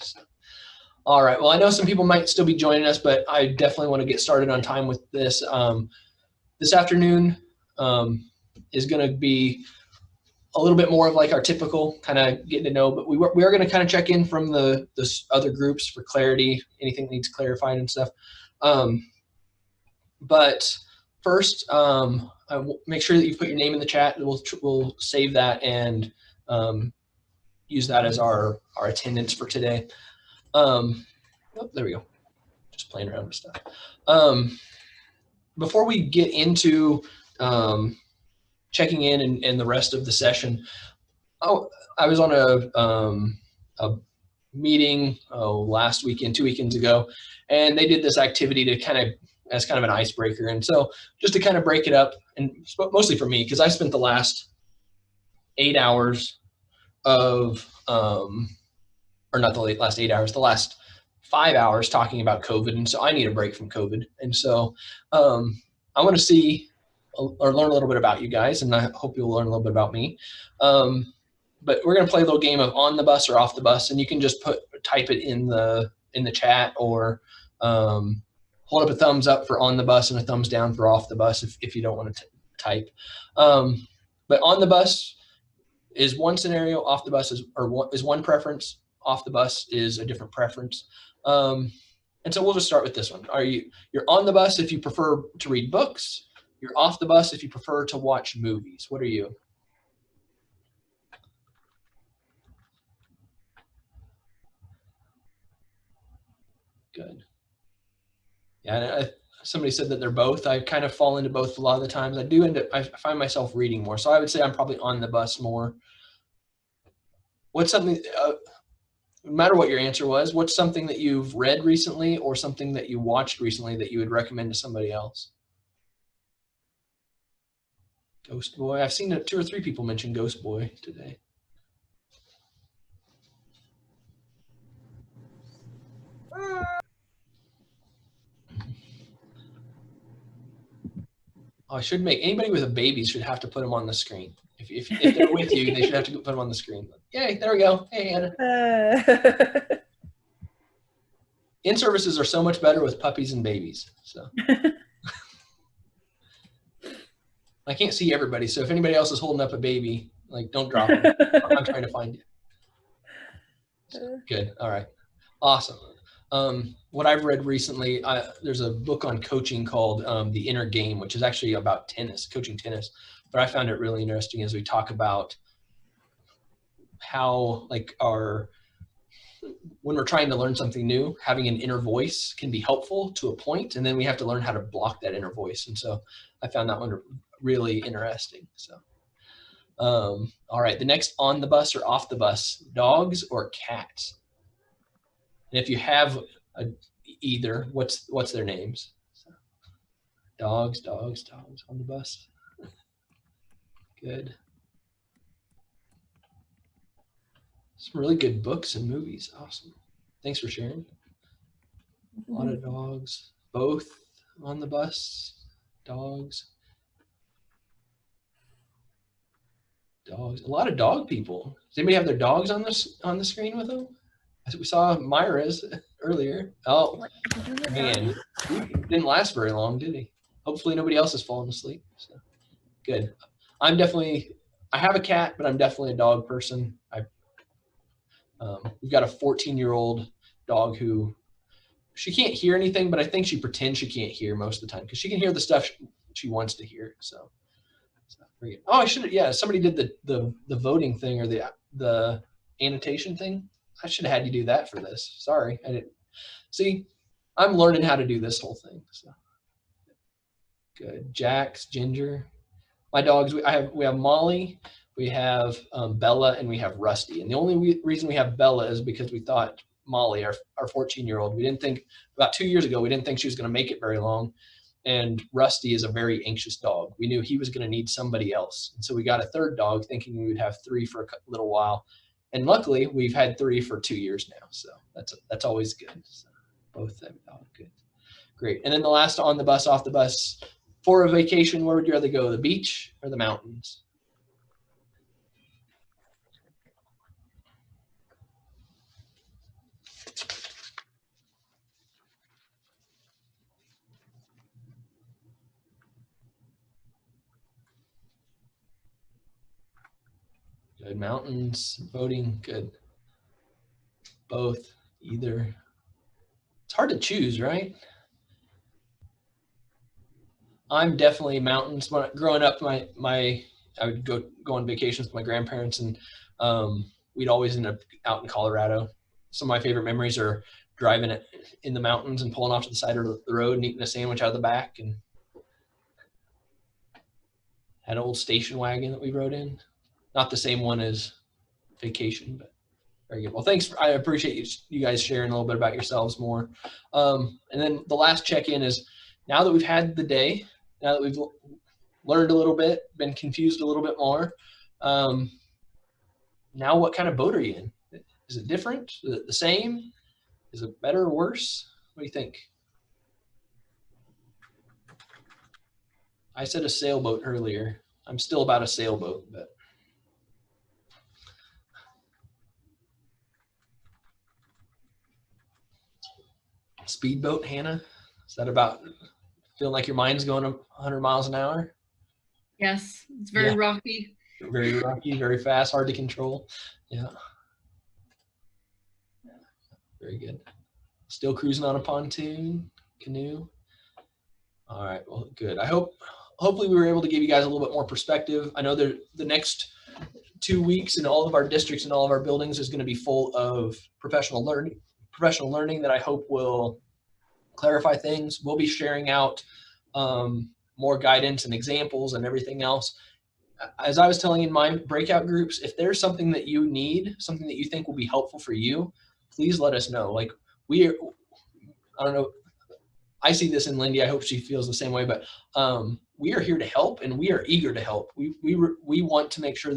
So, all right. Well, I know some people might still be joining us, but I definitely want to get started on time with this. This afternoon is going to be a little bit more of like our typical kind of getting to know, but we are going to kind of check in from the other groups for clarity, anything that needs clarified and stuff. But first, make sure that you put your name in the chat. We'll save that and use that as our attendance for today. Oh, there we go. Just playing around with stuff. Before we get into checking in and the rest of the session, I was on a meeting last weekend, 2 weekends ago, and they did this activity to kind of as kind of an icebreaker. And so just to kind of break it up, and mostly for me, because I spent the last 8 hours of, or not the last 8 hours, the last 5 hours talking about COVID. And so I need a break from COVID. And so I want to see or learn a little bit about you guys, and I hope you'll learn a little bit about me. But we're going to play a little game of on the bus or off the bus, and you can just type it in the chat, or hold up a thumbs up for on the bus and a thumbs down for off the bus if you don't want to type. But on the bus is one scenario, off the bus is one preference, off the bus is a different preference. And so we'll just start with this one. You're on the bus if you prefer to read books. You're off the bus if you prefer to watch movies. What are you? Good. Yeah, somebody said that they're both. I kind of fall into both a lot of the times. I find myself reading more. So I would say I'm probably on the bus more. What's something, no matter what your answer was, what's something that you've read recently or something that you watched recently that you would recommend to somebody else? Ghost Boy. I've seen 2 or 3 people mention Ghost Boy today. I should make anybody with a baby should have to put them on the screen. If they're with you, they should have to put them on the screen. Yay, there we go. Hey, Anna. In-services are so much better with puppies and babies. So I can't see everybody. So if anybody else is holding up a baby, like don't drop it. I'm trying to find you. So, good. All right. Awesome. What I've read recently, there's a book on coaching called The Inner Game, which is actually about tennis, coaching tennis. But I found it really interesting as we talk about how when we're trying to learn something new, having an inner voice can be helpful to a point, and then we have to learn how to block that inner voice. And so I found that one really interesting. So, all right, the next on the bus or off the bus, dogs or cats? And if you have either, what's their names? So, dogs on the bus. Good. Some really good books and movies. Awesome. Thanks for sharing. A lot of dogs, both on the bus. Dogs. A lot of dog people. Does anybody have their dogs on the screen with them? We saw Myra's earlier. Oh, man, he didn't last very long, did he? Hopefully nobody else has fallen asleep. So, good. I have a cat, but I'm definitely a dog person. We've got a 14-year-old dog who, she can't hear anything, but I think she pretends she can't hear most of the time because she can hear the stuff she wants to hear. So oh, I should have, yeah, somebody did the voting thing or the annotation thing. I should have had you do that for this. Sorry, I didn't. See, I'm learning how to do this whole thing. So good. Jax, Ginger. My dogs, we have Molly, we have Bella, and we have Rusty. And the only reason we have Bella is because we thought Molly, our 14-year-old, we didn't think, about 2 years ago, we didn't think she was going to make it very long. And Rusty is a very anxious dog. We knew he was going to need somebody else. And so we got a third dog thinking we would have 3 for a little while. And luckily, we've had 3 for 2 years now. So that's always good. So both have good. Great. And then the last on the bus, off the bus, for a vacation, where would you rather go, the beach or the mountains? Good. Mountains, boating, good. Both, either. It's hard to choose, right? I'm definitely mountains. When growing up, I would go on vacations with my grandparents, and we'd always end up out in Colorado. Some of my favorite memories are driving it in the mountains and pulling off to the side of the road and eating a sandwich out of the back, and had an old station wagon that we rode in. Not the same one as vacation, but very good. Well, thanks. I appreciate you guys sharing a little bit about yourselves more. And then the last check-in is, now that we've had the day, now that we've learned a little bit, been confused a little bit more, now what kind of boat are you in? Is it different? Is it the same? Is it better or worse? What do you think? I said a sailboat earlier. I'm still about a sailboat, but. Speedboat, Hannah? Is that about feeling like your mind's going 100 miles an hour? Yes, it's very rocky. Very rocky, very fast, hard to control. Yeah. Very good. Still cruising on a pontoon, canoe. All right, well, good. Hopefully we were able to give you guys a little bit more perspective. I know the next 2 weeks in all of our districts and all of our buildings is going to be full of professional learning that I hope will clarify things. We'll be sharing out more guidance and examples and everything else. As I was telling in my breakout groups, if there's something that you need, something that you think will be helpful for you, please let us know. Like I don't know, I see this in Lindy. I hope she feels the same way, but we are here to help, and we are eager to help. We want to make sure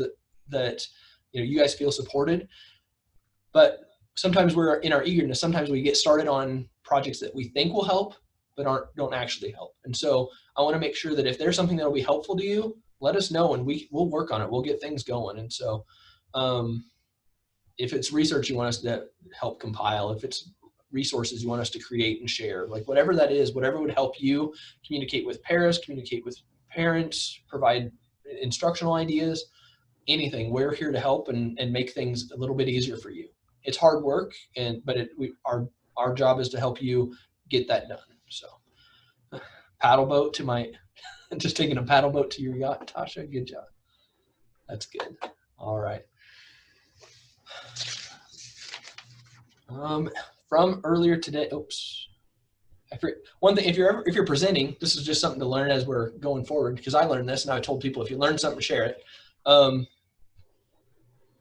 that you guys feel supported, but sometimes we're in our eagerness. Sometimes we get started on projects that we think will help, but don't actually help. And so I want to make sure that if there's something that will be helpful to you, let us know, and we'll work on it. We'll get things going. And so if it's research you want us to help compile, if it's resources you want us to create and share, like whatever that is, whatever would help you communicate with paras, communicate with parents, provide instructional ideas, anything, we're here to help and make things a little bit easier for you. It's hard work, but our job is to help you get that done. So paddle boat to my, just taking a paddle boat to your yacht, Tasha, good job. That's good. All right. From earlier today, oops. One thing, if you're presenting, this is just something to learn as we're going forward, because I learned this and I told people, if you learn something, share it.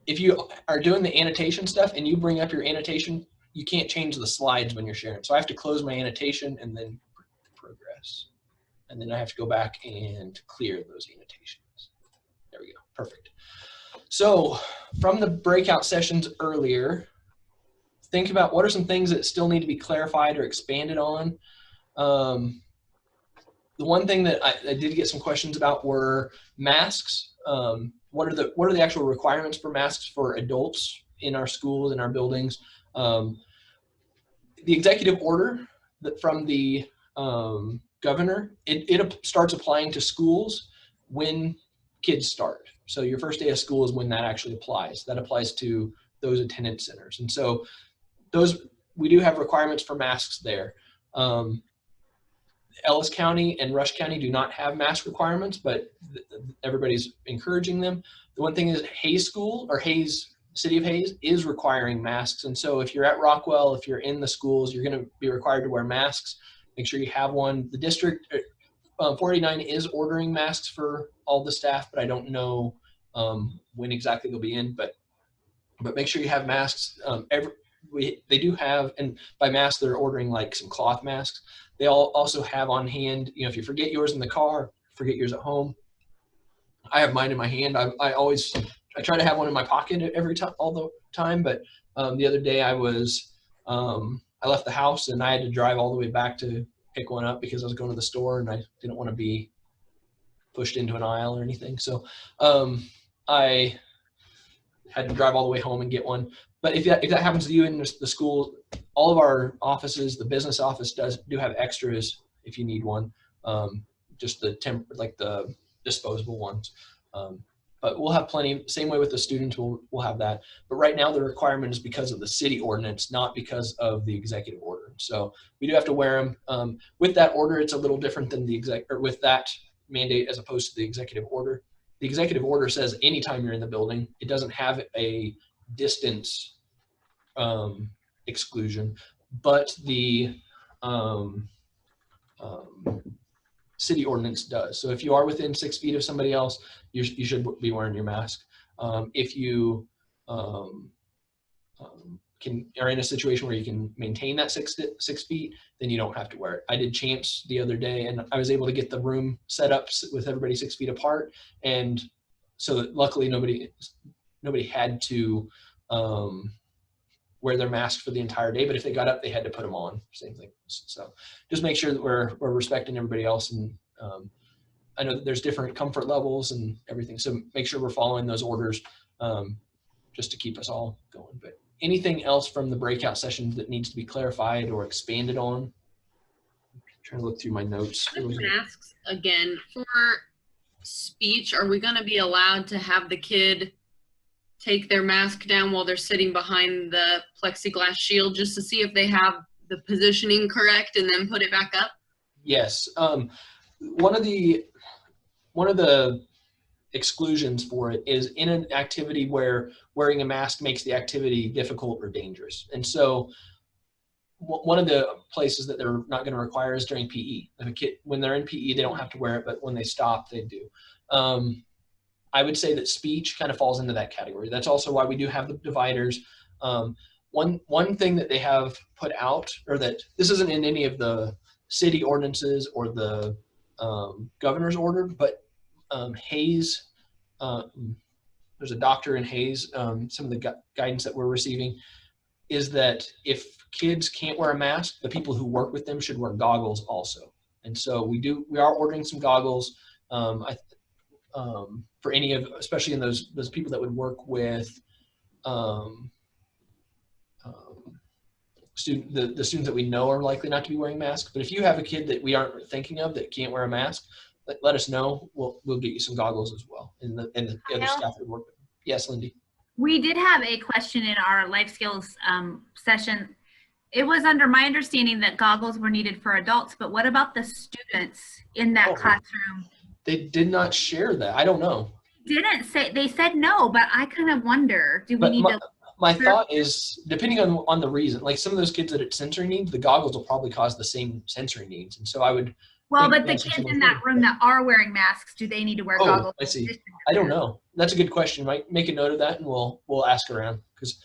If you are doing the annotation stuff and you bring up your annotation, you can't change the slides when you're sharing. So I have to close my annotation and then progress. And then I have to go back and clear those annotations. There we go, perfect. So from the breakout sessions earlier, think about what are some things that still need to be clarified or expanded on. The one thing that I did get some questions about were masks. What are the actual requirements for masks for adults in our schools, in our buildings? The executive order from the governor, it starts applying to schools when kids start. So your first day of school is when that actually applies. That applies to those attendance centers. And so we do have requirements for masks there. Ellis County and Rush County do not have mask requirements, but everybody's encouraging them. The one thing is City of Hayes is requiring masks. And so if you're at Rockwell, if you're in the schools, you're going to be required to wear masks. Make sure you have one. The district 489 is ordering masks for all the staff, but I don't know when exactly they'll be in, but make sure you have masks. They do have, and by masks, they're ordering like some cloth masks. They also have on hand, if you forget yours in the car, forget yours at home. I have mine in my hand. I try to have one in my pocket all the time, but the other day I left the house and I had to drive all the way back to pick one up because I was going to the store and I didn't want to be pushed into an aisle or anything. So I had to drive all the way home and get one. But if that happens to you in the school, all of our offices, the business office do have extras if you need one. Just the disposable ones. but we'll have plenty, same way with the students, we'll have that. But right now the requirement is because of the city ordinance, not because of the executive order. So we do have to wear them. With that order, it's a little different than with that mandate as opposed to the executive order. The executive order says anytime you're in the building, it doesn't have a distance exclusion, but the city ordinance does. So if you are within 6 feet of somebody else, you should be wearing your mask. If you are in a situation where you can maintain that 6 feet, then you don't have to wear it. I did champs the other day, and I was able to get the room set up with everybody 6 feet apart, and so luckily nobody had to wear their mask for the entire day, but if they got up, they had to put them on, same thing. So just make sure that we're respecting everybody else. And I know that there's different comfort levels and everything. So make sure we're following those orders just to keep us all going. But anything else from the breakout sessions that needs to be clarified or expanded on? I'm trying to look through my notes. Masks again, for speech, are we going to be allowed to have the kid take their mask down while they're sitting behind the plexiglass shield just to see if they have the positioning correct and then put it back up? Yes. One of the exclusions for it is in an activity where wearing a mask makes the activity difficult or dangerous. And so one of the places that they're not going to require is during PE. If a kid, when they're in PE, they don't have to wear it, but when they stop, they do. I would say that speech kind of falls into that category. That's also why we do have the dividers. One thing that they have put out, or that this isn't in any of the city ordinances or the governor's order, but Hayes, there's a doctor in Hayes, some of the guidance that we're receiving is that if kids can't wear a mask, the people who work with them should wear goggles also. And so we are ordering some goggles. For any of, especially in those people that would work with the students that we know are likely not to be wearing masks. But if you have a kid that we aren't thinking of that can't wear a mask, let us know. We'll get you some goggles as well. And the other staff that work with them. Yes, Lindy. We did have a question in our life skills session. It was under my understanding that goggles were needed for adults, but what about the students in that classroom? They did not share that. I don't know. Didn't say, they said no, but I kind of wonder, do we need to? My thought is, depending on the reason, like some of those kids that had sensory needs, the goggles will probably cause the same sensory needs. And so I would. Well, but the kids in that room that are wearing masks, do they need to wear goggles? I see. I don't know. That's a good question. Might make a note of that, and we'll ask around because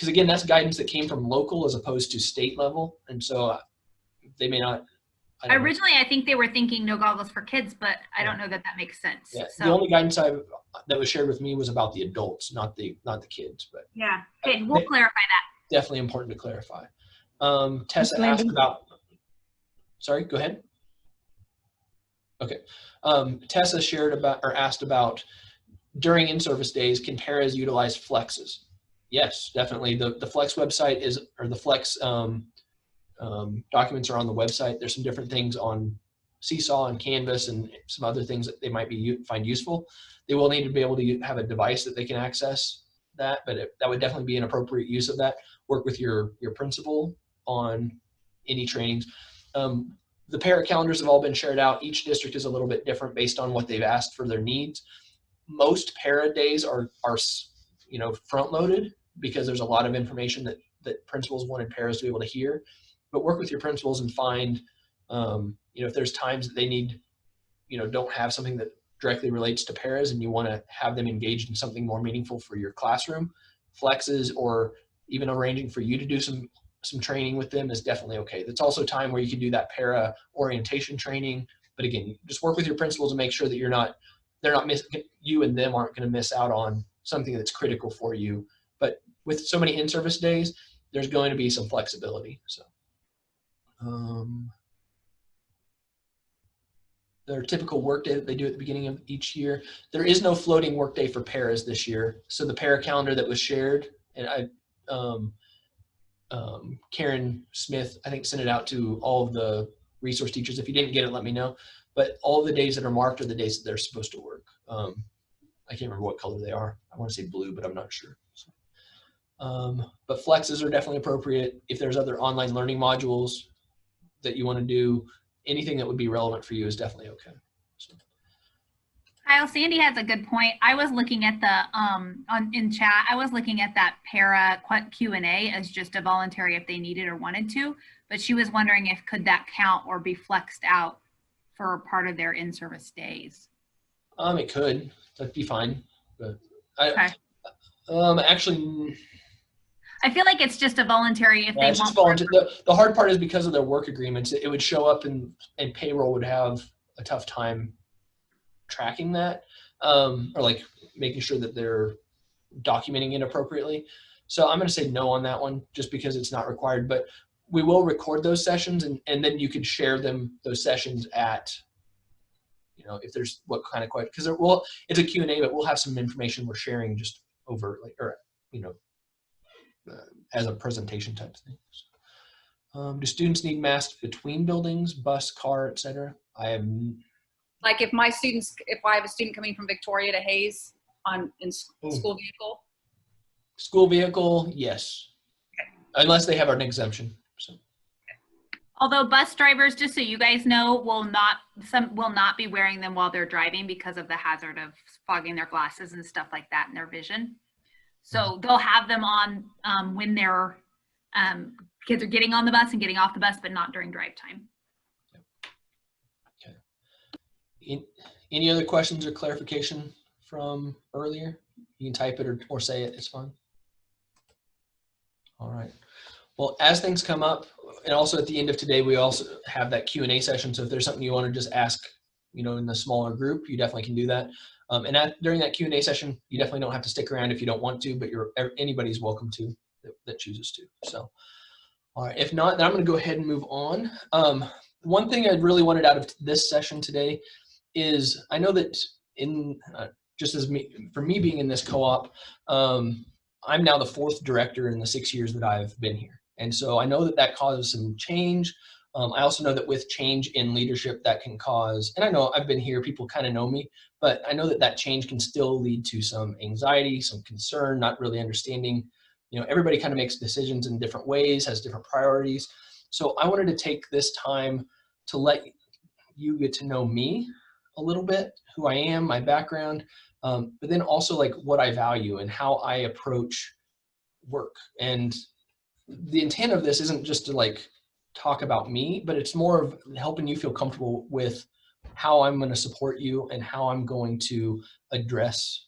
again, that's guidance that came from local as opposed to state level, and so they may not. Originally, I think they were thinking no goggles for kids, but I don't know that makes sense. Yeah. So. The only guidance that was shared with me was about the adults, not the kids. But yeah, okay, we'll clarify that. Definitely important to clarify. Tessa asked about. Sorry, go ahead. Okay. Tessa asked about during in-service days, can paras utilize flexes? Yes, definitely. The Flex website or the Flex documents are on the website. There's some different things on Seesaw and Canvas and some other things that they might find useful. They will need to be able to have a device that they can access that, but that would definitely be an appropriate use of that. Work with your principal on any trainings. The para calendars have all been shared out. Each district is a little bit different based on what they've asked for their needs. Most para days are front loaded because there's a lot of information that principals wanted paras to be able to hear. But work with your principals and find, if there's times that they need, don't have something that directly relates to paras and you want to have them engaged in something more meaningful for your classroom, flexes or even arranging for you to do some training with them is definitely okay. That's also time where you can do that para orientation training. But again, just work with your principals and make sure that you and them aren't going to miss out on something that's critical for you. But with so many in-service days, there's going to be some flexibility. So their typical workday that they do at the beginning of each year, there is no floating workday for paras this year. So the para calendar that was shared, and Karen Smith, I think, sent it out to all of the resource teachers. If you didn't get it, let me know. But all the days that are marked are the days that they're supposed to work. I can't remember what color they are. I want to say blue, but I'm not sure. So, but flexes are definitely appropriate. If there's other online learning modules that you want to do, anything that would be relevant for you is definitely okay. So. Kyle, Sandy has a good point. I was looking at the in chat. I was looking at that para Q&A as just a voluntary if they needed or wanted to, but she was wondering if could that count or be flexed out for part of their in-service days. It could. That'd be fine. But actually, I feel like it's just a voluntary if they it's just want. voluntary. The hard part is because of their work agreements, it would show up and payroll would have a tough time tracking that, or like making sure that they're documenting it appropriately. So I'm going to say no on that one, just because it's not required, but we will record those sessions and then you can share those sessions at, if there's what kind of question, because it's a Q&A, but we'll have some information we're sharing just over as a presentation type thing. Do students need masks between buildings, bus, car, etc.? Like if I have a student coming from Victoria to Hayes in school vehicle? School vehicle, yes. Okay. Unless they have an exemption. So. Although bus drivers, just so you guys know, will not be wearing them while they're driving because of the hazard of fogging their glasses and stuff like that in their vision. So they'll have them on when their kids are getting on the bus and getting off the bus, but not during drive time. Any other questions or clarification from earlier? You can type it or say it, it's fine. All right. Well, as things come up, and also at the end of today, we also have that Q&A session. So if there's something you want to just ask, in the smaller group, you definitely can do that. During that Q&A session, you definitely don't have to stick around if you don't want to, but anybody's welcome to that chooses to. So, all right. If not, then I'm going to go ahead and move on. One thing I really wanted out of this session today is I know that for me being in this co-op, I'm now the 4th director in the 6 years that I've been here. And so I know that causes some change. I also know that with change in leadership that can cause, and I know I've been here, people kind of know me, but I know that change can still lead to some anxiety, some concern, not really understanding, everybody kind of makes decisions in different ways, has different priorities. So I wanted to take this time to let you get to know me a little bit, who I am, my background, but then also like what I value and how I approach work. And the intent of this isn't just to like talk about me, but it's more of helping you feel comfortable with how I'm going to support you and how I'm going to address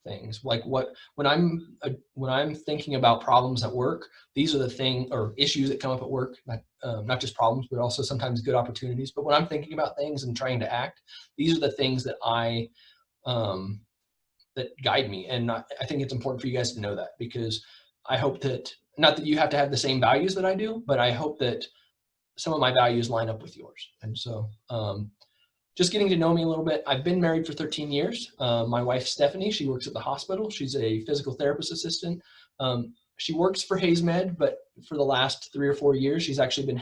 things. Like when I'm thinking about problems at work, these are the things or issues that come up at work, not just problems, but also sometimes good opportunities. But when I'm thinking about things and trying to act, these are the things that that guide me. And I think it's important for you guys to know that, because I hope that, not that you have to have the same values that I do, but I hope that some of my values line up with yours. And so just getting to know me a little bit. I've been married for 13 years. My wife, Stephanie, she works at the hospital. She's a physical therapist assistant. She works for HaysMed, but for the last 3 or 4 years, she's actually been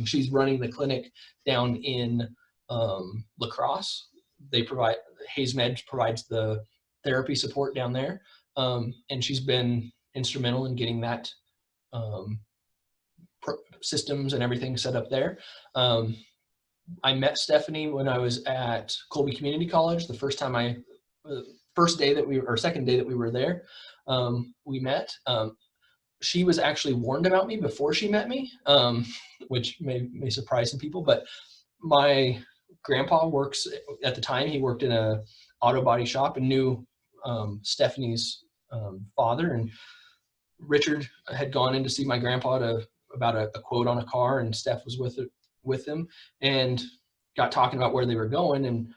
she's running the clinic down in La Crosse. HaysMed provides the therapy support down there. And she's been instrumental in getting that systems and everything set up there. I met Stephanie when I was at Colby Community College. The second day that we were there, we met. She was actually warned about me before she met me, which may surprise some people, but my grandpa at the time, he worked in a auto body shop and knew Stephanie's father, and Richard had gone in to see my grandpa about a quote on a car, and Steph was with him and got talking about where they were going, and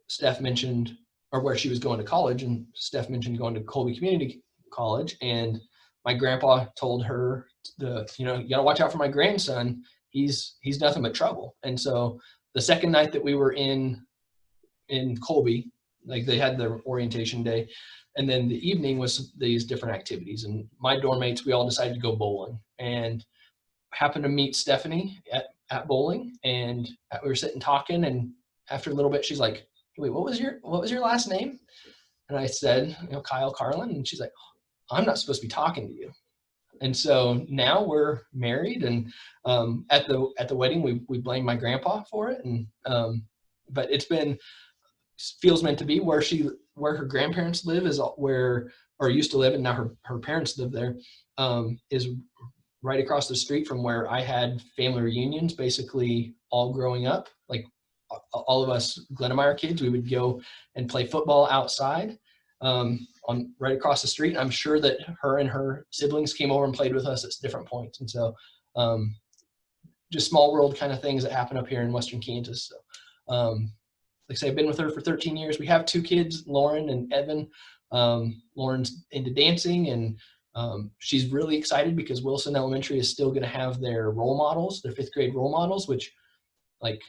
Steph mentioned, or where she was going to college, and Steph mentioned going to Colby Community College, and my grandpa told her, you gotta watch out for my grandson. He's nothing but trouble. And so the second night that we were in Colby, like they had their orientation day, and then the evening was these different activities, and my dorm mates, we all decided to go bowling, and happened to meet Stephanie at bowling, and we were sitting talking, and after a little bit she's like, wait, what was your last name? And I said, Kyle Carlin. And she's like, I'm not supposed to be talking to you. And so now we're married, and at the wedding, we blamed my grandpa for it. And but feels meant to be. Where her grandparents live is or used to live, and now her parents live there, is right across the street from where I had family reunions, basically all growing up. Like all of us Glennemeyer kids, we would go and play football outside on right across the street. I'm sure that her and her siblings came over and played with us at different points. And so just small world kind of things that happen up here in Western Kansas. So like I say, I've been with her for 13 years. We have 2 kids, Lauren and Evan. Lauren's into dancing, and she's really excited because Wilson Elementary is still going to have their role models, their 5th grade role models, which like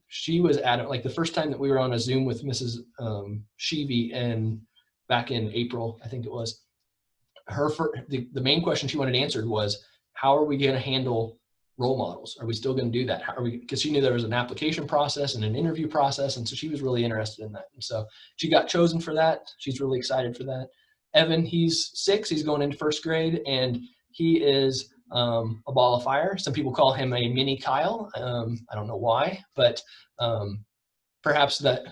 she was at like the first time that we were on a Zoom with Mrs. Sheevy and back in April, I think it was, the main question she wanted answered was, how are we going to handle role models? Are we still going to do that? Because she knew there was an application process and an interview process. And so she was really interested in that. And so she got chosen for that. She's really excited for that. Evan, he's 6, he's going into 1st grade, and he is a ball of fire. Some people call him a mini Kyle. I don't know why, but perhaps that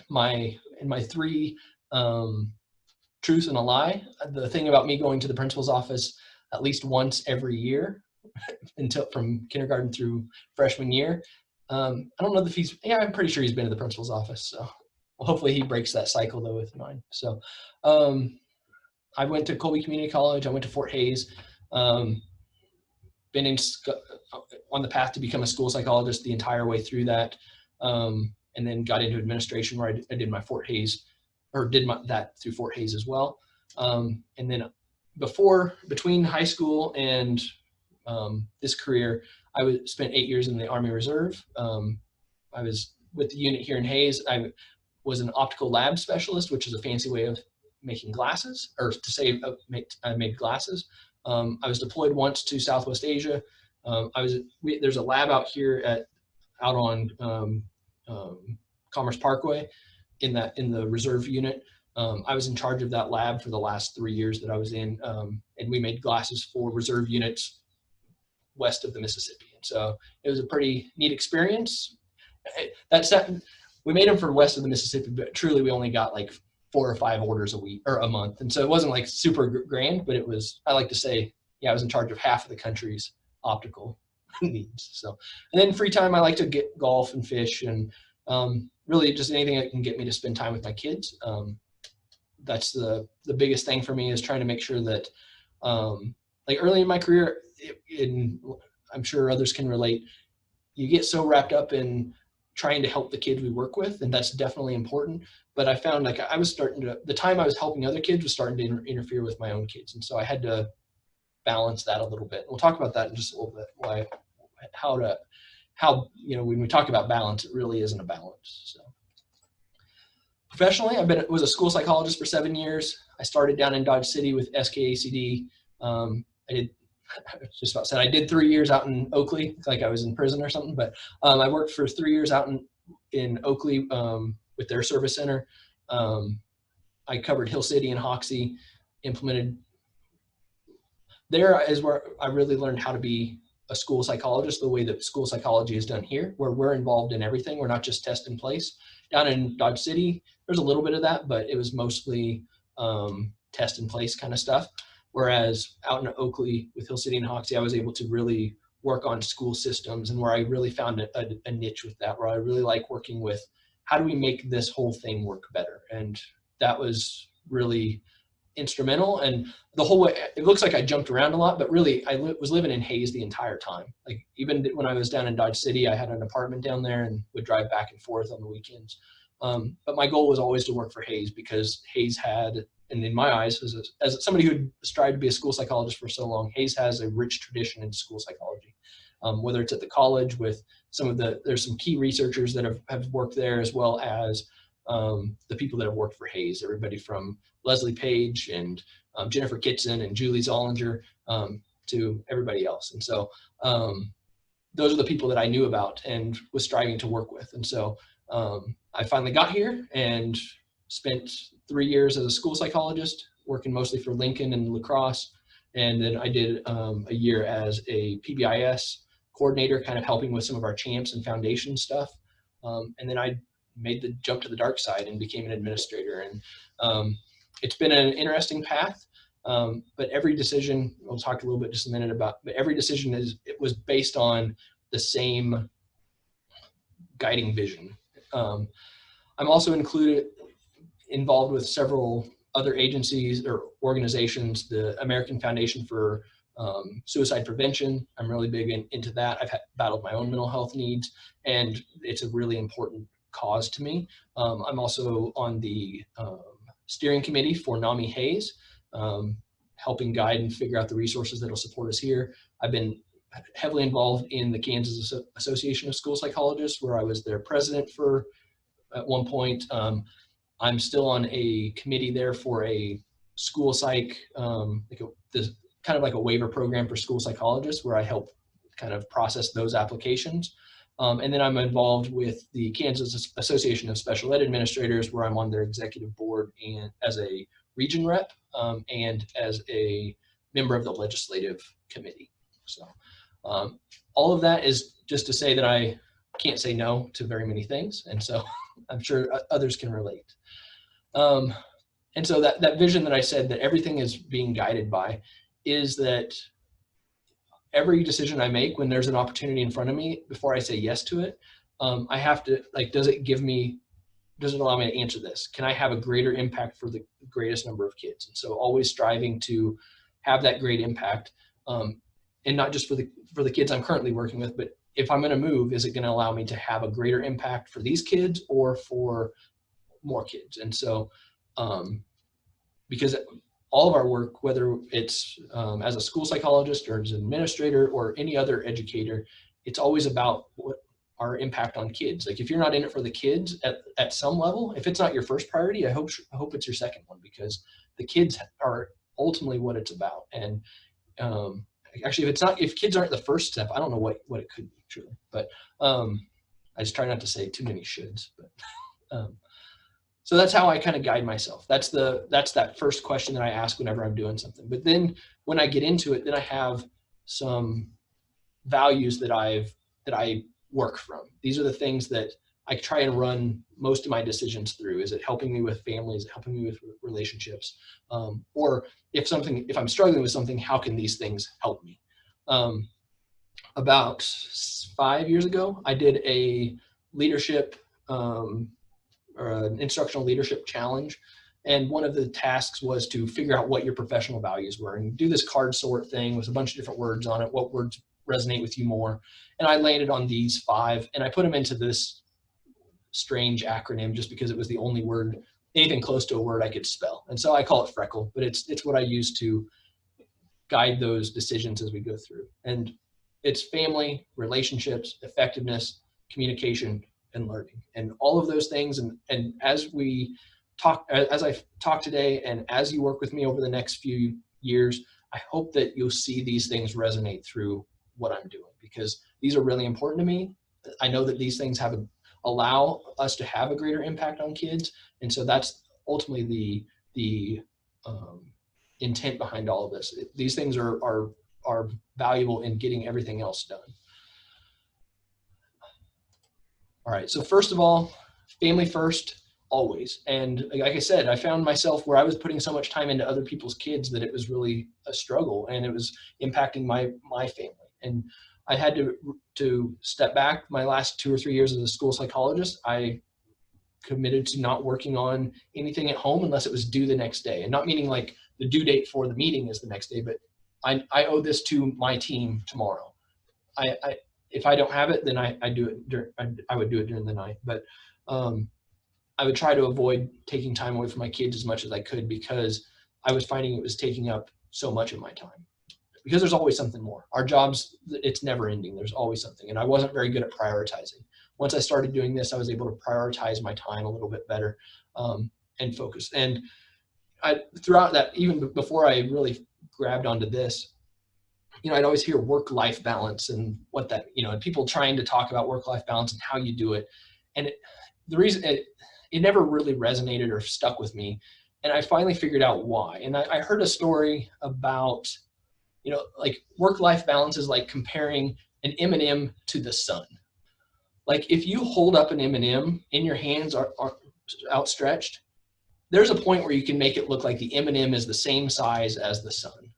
in my 3 truths and a lie, the thing about me going to the principal's office at least once every year until from kindergarten through freshman year. I don't know if I'm pretty sure he's been to the principal's office. So hopefully he breaks that cycle though with mine. So I went to Colby Community College. I went to Fort Hays. Been on the path to become a school psychologist the entire way through that. And then got into administration where I did my Fort Hays, or did that through Fort Hays as well. And then between high school and this career, I spent 8 years in the Army Reserve. I was with the unit here in Hays. I was an optical lab specialist, which is a fancy way of making glasses, or to say I made glasses. I was deployed once to Southwest Asia. There's a lab out here out on Commerce Parkway in the reserve unit. I was in charge of that lab for the last 3 years that I was in, and we made glasses for reserve units west of the Mississippi. And so it was a pretty neat experience. We made them for west of the Mississippi, but truly we only got like 4 or 5 orders a week or a month. And so it wasn't like super grand, but it was, I like to say, I was in charge of half of the country's optical needs. So, and then free time, I like to get golf and fish, and really just anything that can get me to spend time with my kids. That's the biggest thing for me, is trying to make sure that like early in my career, I'm sure others can relate, you get so wrapped up in trying to help the kids we work with, and that's definitely important. But I found like the time I was helping other kids was starting to interfere with my own kids. And so I had to balance that a little bit. We'll talk about that in just a little bit, how when we talk about balance, it really isn't a balance. So professionally, was a school psychologist for 7 years. I started down in Dodge City with SKACD. I did 3 years out in Oakley, like I was in prison or something, but I worked for 3 years out in Oakley with their service center. I covered Hill City and Hoxie, implemented. There is where I really learned how to be a school psychologist, the way that school psychology is done here, where we're involved in everything. We're not just test in place. Down in Dodge City, there's a little bit of that, but it was mostly test in place kind of stuff. Whereas out in Oakley with Hill City and Hoxie, I was able to really work on school systems, and where I really found a niche with that, where I really like working with how do we make this whole thing work better. And that was really instrumental. And the whole way, it looks like I jumped around a lot, but really I was living in Hays the entire time. Like even when I was down in Dodge City, I had an apartment down there and would drive back and forth on the weekends. But my goal was always to work for Hays, because Hays had, and in my eyes, as somebody who strived to be a school psychologist for so long, Hays has a rich tradition in school psychology. Whether it's at the college with there's some key researchers that have worked there, as well as the people that have worked for Hays, everybody from Leslie Page and Jennifer Kitson and Julie Zollinger to everybody else. And so those are the people that I knew about and was striving to work with. And so I finally got here and spent 3 years as a school psychologist, working mostly for Lincoln and La Crosse. And then I did a year as a PBIS coordinator, kind of helping with some of our champs and foundation stuff. And then I made the jump to the dark side and became an administrator. And it's been an interesting path. But every decision, we'll talk a little bit just a minute about, but every decision it was based on the same guiding vision. I'm also involved with several other agencies or organizations, the American Foundation for Suicide Prevention. I'm really big into that. I've battled my own mental health needs, and it's a really important cause to me. I'm also on the steering committee for NAMI Hayes, helping guide and figure out the resources that will support us here. I've been heavily involved in the Kansas Association of School Psychologists, where I was their president for at one point. I'm still on a committee there for a school psych, kind of like a waiver program for school psychologists, where I help kind of process those applications. And then I'm involved with the Kansas Association of Special Ed Administrators, where I'm on their executive board and as a region rep, and as a member of the legislative committee. So all of that is just to say that I can't say no to very many things. And so I'm sure others can relate. And so that vision that I said that everything is being guided by is that every decision I make, when there's an opportunity in front of me, before I say yes to it, I have to, like, does it allow me to answer this? Can I have a greater impact for the greatest number of kids? And so always striving to have that great impact, and not just for the kids I'm currently working with, but if I'm going to move, is it going to allow me to have a greater impact for these kids or for more kids? And so, because all of our work, whether it's as a school psychologist or as an administrator or any other educator, it's always about what our impact on kids. Like, if you're not in it for the kids at some level, if it's not your first priority, I hope it's your second one, because the kids are ultimately what it's about. And actually, if kids aren't the first step, I don't know what it could be, truly. But I just try not to say too many shoulds. But so that's how I kind of guide myself. That's that first question that I ask whenever I'm doing something. But then when I get into it, then I have some values that I work from. These are the things that I try and run most of my decisions through. Is it helping me with families? Is it helping me with relationships? Or if I'm struggling with something, how can these things help me? About 5 years ago, I did a leadership or an instructional leadership challenge. And one of the tasks was to figure out what your professional values were and do this card sort thing with a bunch of different words on it. What words resonate with you more? And I landed on these 5, and I put them into this strange acronym just because it was the only word, anything close to a word I could spell. And so I call it FRECKLE, but it's what I use to guide those decisions as we go through. And it's family, relationships, effectiveness, communication, and learning, and all of those things. And as I talk today, and as you work with me over the next few years, I hope that you'll see these things resonate through what I'm doing, because these are really important to me. I know that these things allow us to have a greater impact on kids. And so that's ultimately the intent behind all of this. These things are valuable in getting everything else done. All right, so first of all, family first, always. And like I said, I found myself where I was putting so much time into other people's kids that it was really a struggle, and it was impacting my family. And I had to step back. My last 2 or 3 years as a school psychologist, I committed to not working on anything at home unless it was due the next day. And not meaning like the due date for the meeting is the next day, but I owe this to my team tomorrow. If I don't have it, then I do it. I would do it during the night. But I would try to avoid taking time away from my kids as much as I could, because I was finding it was taking up so much of my time. Because there's always something more. Our jobs, it's never ending. There's always something. And I wasn't very good at prioritizing. Once I started doing this, I was able to prioritize my time a little bit better, and focus. And throughout that, even before I really grabbed onto this, I'd always hear work-life balance and what that, and people trying to talk about work-life balance and how you do it. And the reason it never really resonated or stuck with me. And I finally figured out why. And I heard a story about, like work-life balance is like comparing an M&M to the sun. Like if you hold up an M&M and your hands are outstretched, there's a point where you can make it look like the M&M is the same size as the sun.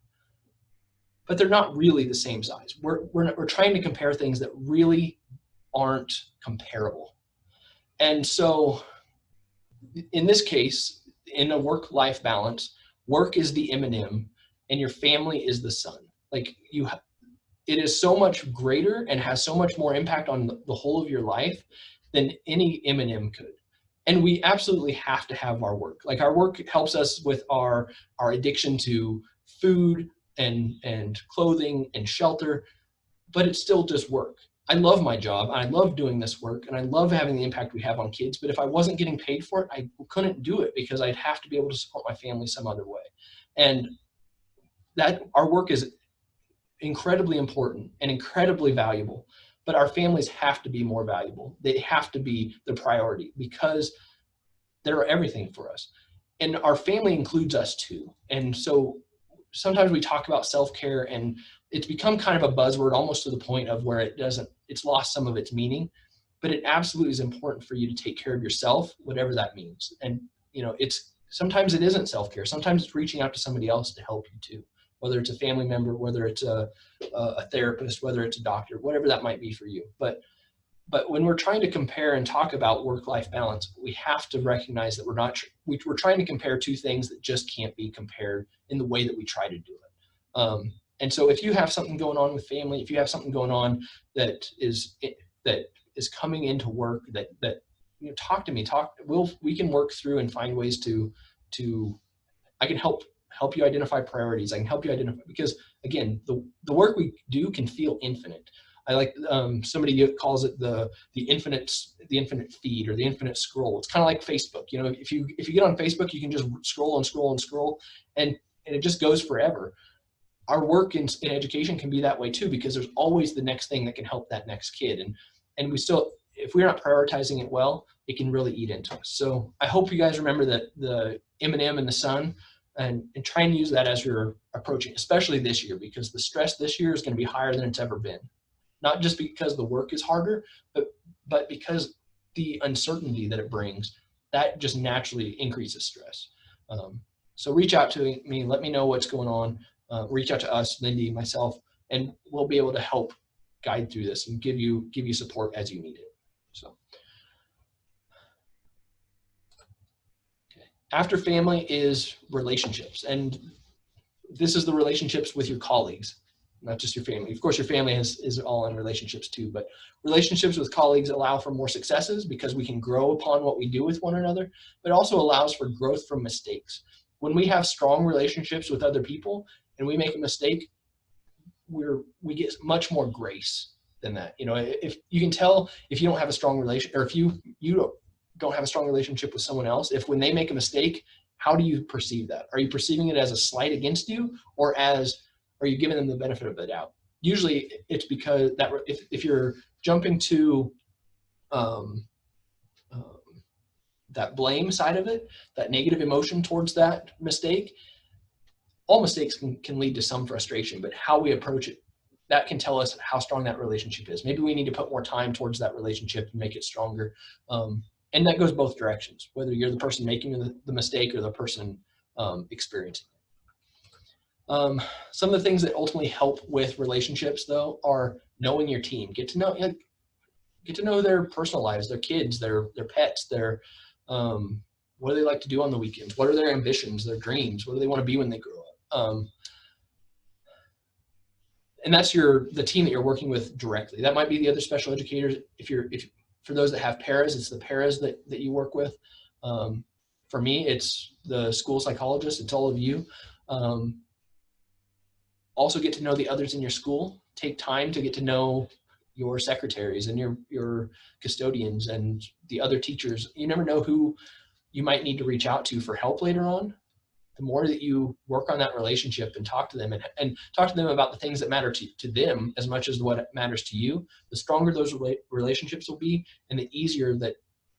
But they're not really the same size. We're trying to compare things that really aren't comparable. And so in this case, in a work-life balance, work is the M&M and your family is the sun. Like it is so much greater and has so much more impact on the whole of your life than any M&M could. And we absolutely have to have our work. Like our work helps us with our addiction to food and clothing and shelter, but it's still just work. I love my job. I love doing this work and I love having the impact we have on kids. But if I wasn't getting paid for it, I couldn't do it because I'd have to be able to support my family some other way. And that our work is incredibly important and incredibly valuable, but our families have to be more valuable. They have to be the priority because they're everything for us. And our family includes us too. And so sometimes we talk about self-care and it's become kind of a buzzword almost to the point of where it's lost some of its meaning, but it absolutely is important for you to take care of yourself, whatever that means. And, sometimes it isn't self-care. Sometimes it's reaching out to somebody else to help you too, whether it's a family member, whether it's a therapist, whether it's a doctor, whatever that might be for you. But when we're trying to compare and talk about work-life balance, we have to recognize that we're trying to compare two things that just can't be compared in the way that we try to do it. And so if you have something going on with family, if you have something going on that is coming into work, that talk to me. We can work through and find ways to I can help you identify priorities. I can help you identify, because again, the work we do can feel infinite. I like somebody calls it the infinite feed or the infinite scroll. It's kind of like Facebook. If you get on Facebook, you can just scroll and scroll and scroll, and it just goes forever. Our work in education can be that way too, because there's always the next thing that can help that next kid, and we still, if we're not prioritizing it well, it can really eat into us. So I hope you guys remember that the M&M and the sun, and try and use that as you're approaching, especially this year, because the stress this year is going to be higher than it's ever been. Not just because the work is harder, but because the uncertainty that it brings, that just naturally increases stress. So reach out to me, let me know what's going on. Reach out to us, Lindy, myself, and we'll be able to help guide through this and give you support as you need it. So, okay. After family is relationships, and this is the relationships with your colleagues, not just your family. Of course, your family is all in relationships too, but relationships with colleagues allow for more successes because we can grow upon what we do with one another, but also allows for growth from mistakes. When we have strong relationships with other people and we make a mistake, we get much more grace than that. If you can tell, if you don't have a strong relation, or if you don't have a strong relationship with someone else, if when they make a mistake, how do you perceive that? Are you perceiving it as a slight against you, or are you giving them the benefit of the doubt? Usually it's because that if you're jumping to that blame side of it, that negative emotion towards that mistake, all mistakes can lead to some frustration, but how we approach it, that can tell us how strong that relationship is. Maybe we need to put more time towards that relationship and make it stronger. And that goes both directions, whether you're the person making the mistake or the person experiencing it. Some of the things that ultimately help with relationships, though, are knowing your team. Get to know their personal lives, their kids, their pets, their what do they like to do on the weekends? What are their ambitions, their dreams? What do they want to be when they grow up? And that's the team that you're working with directly. That might be the other special educators. For those that have paras, it's the paras that you work with. For me, it's the school psychologist. It's all of you. Also get to know the others in your school. Take time to get to know your secretaries and your custodians and the other teachers. You never know who you might need to reach out to for help later on. The more that you work on that relationship and talk to them and talk to them about the things that matter to them as much as what matters to you, the stronger those relationships will be, and the easier that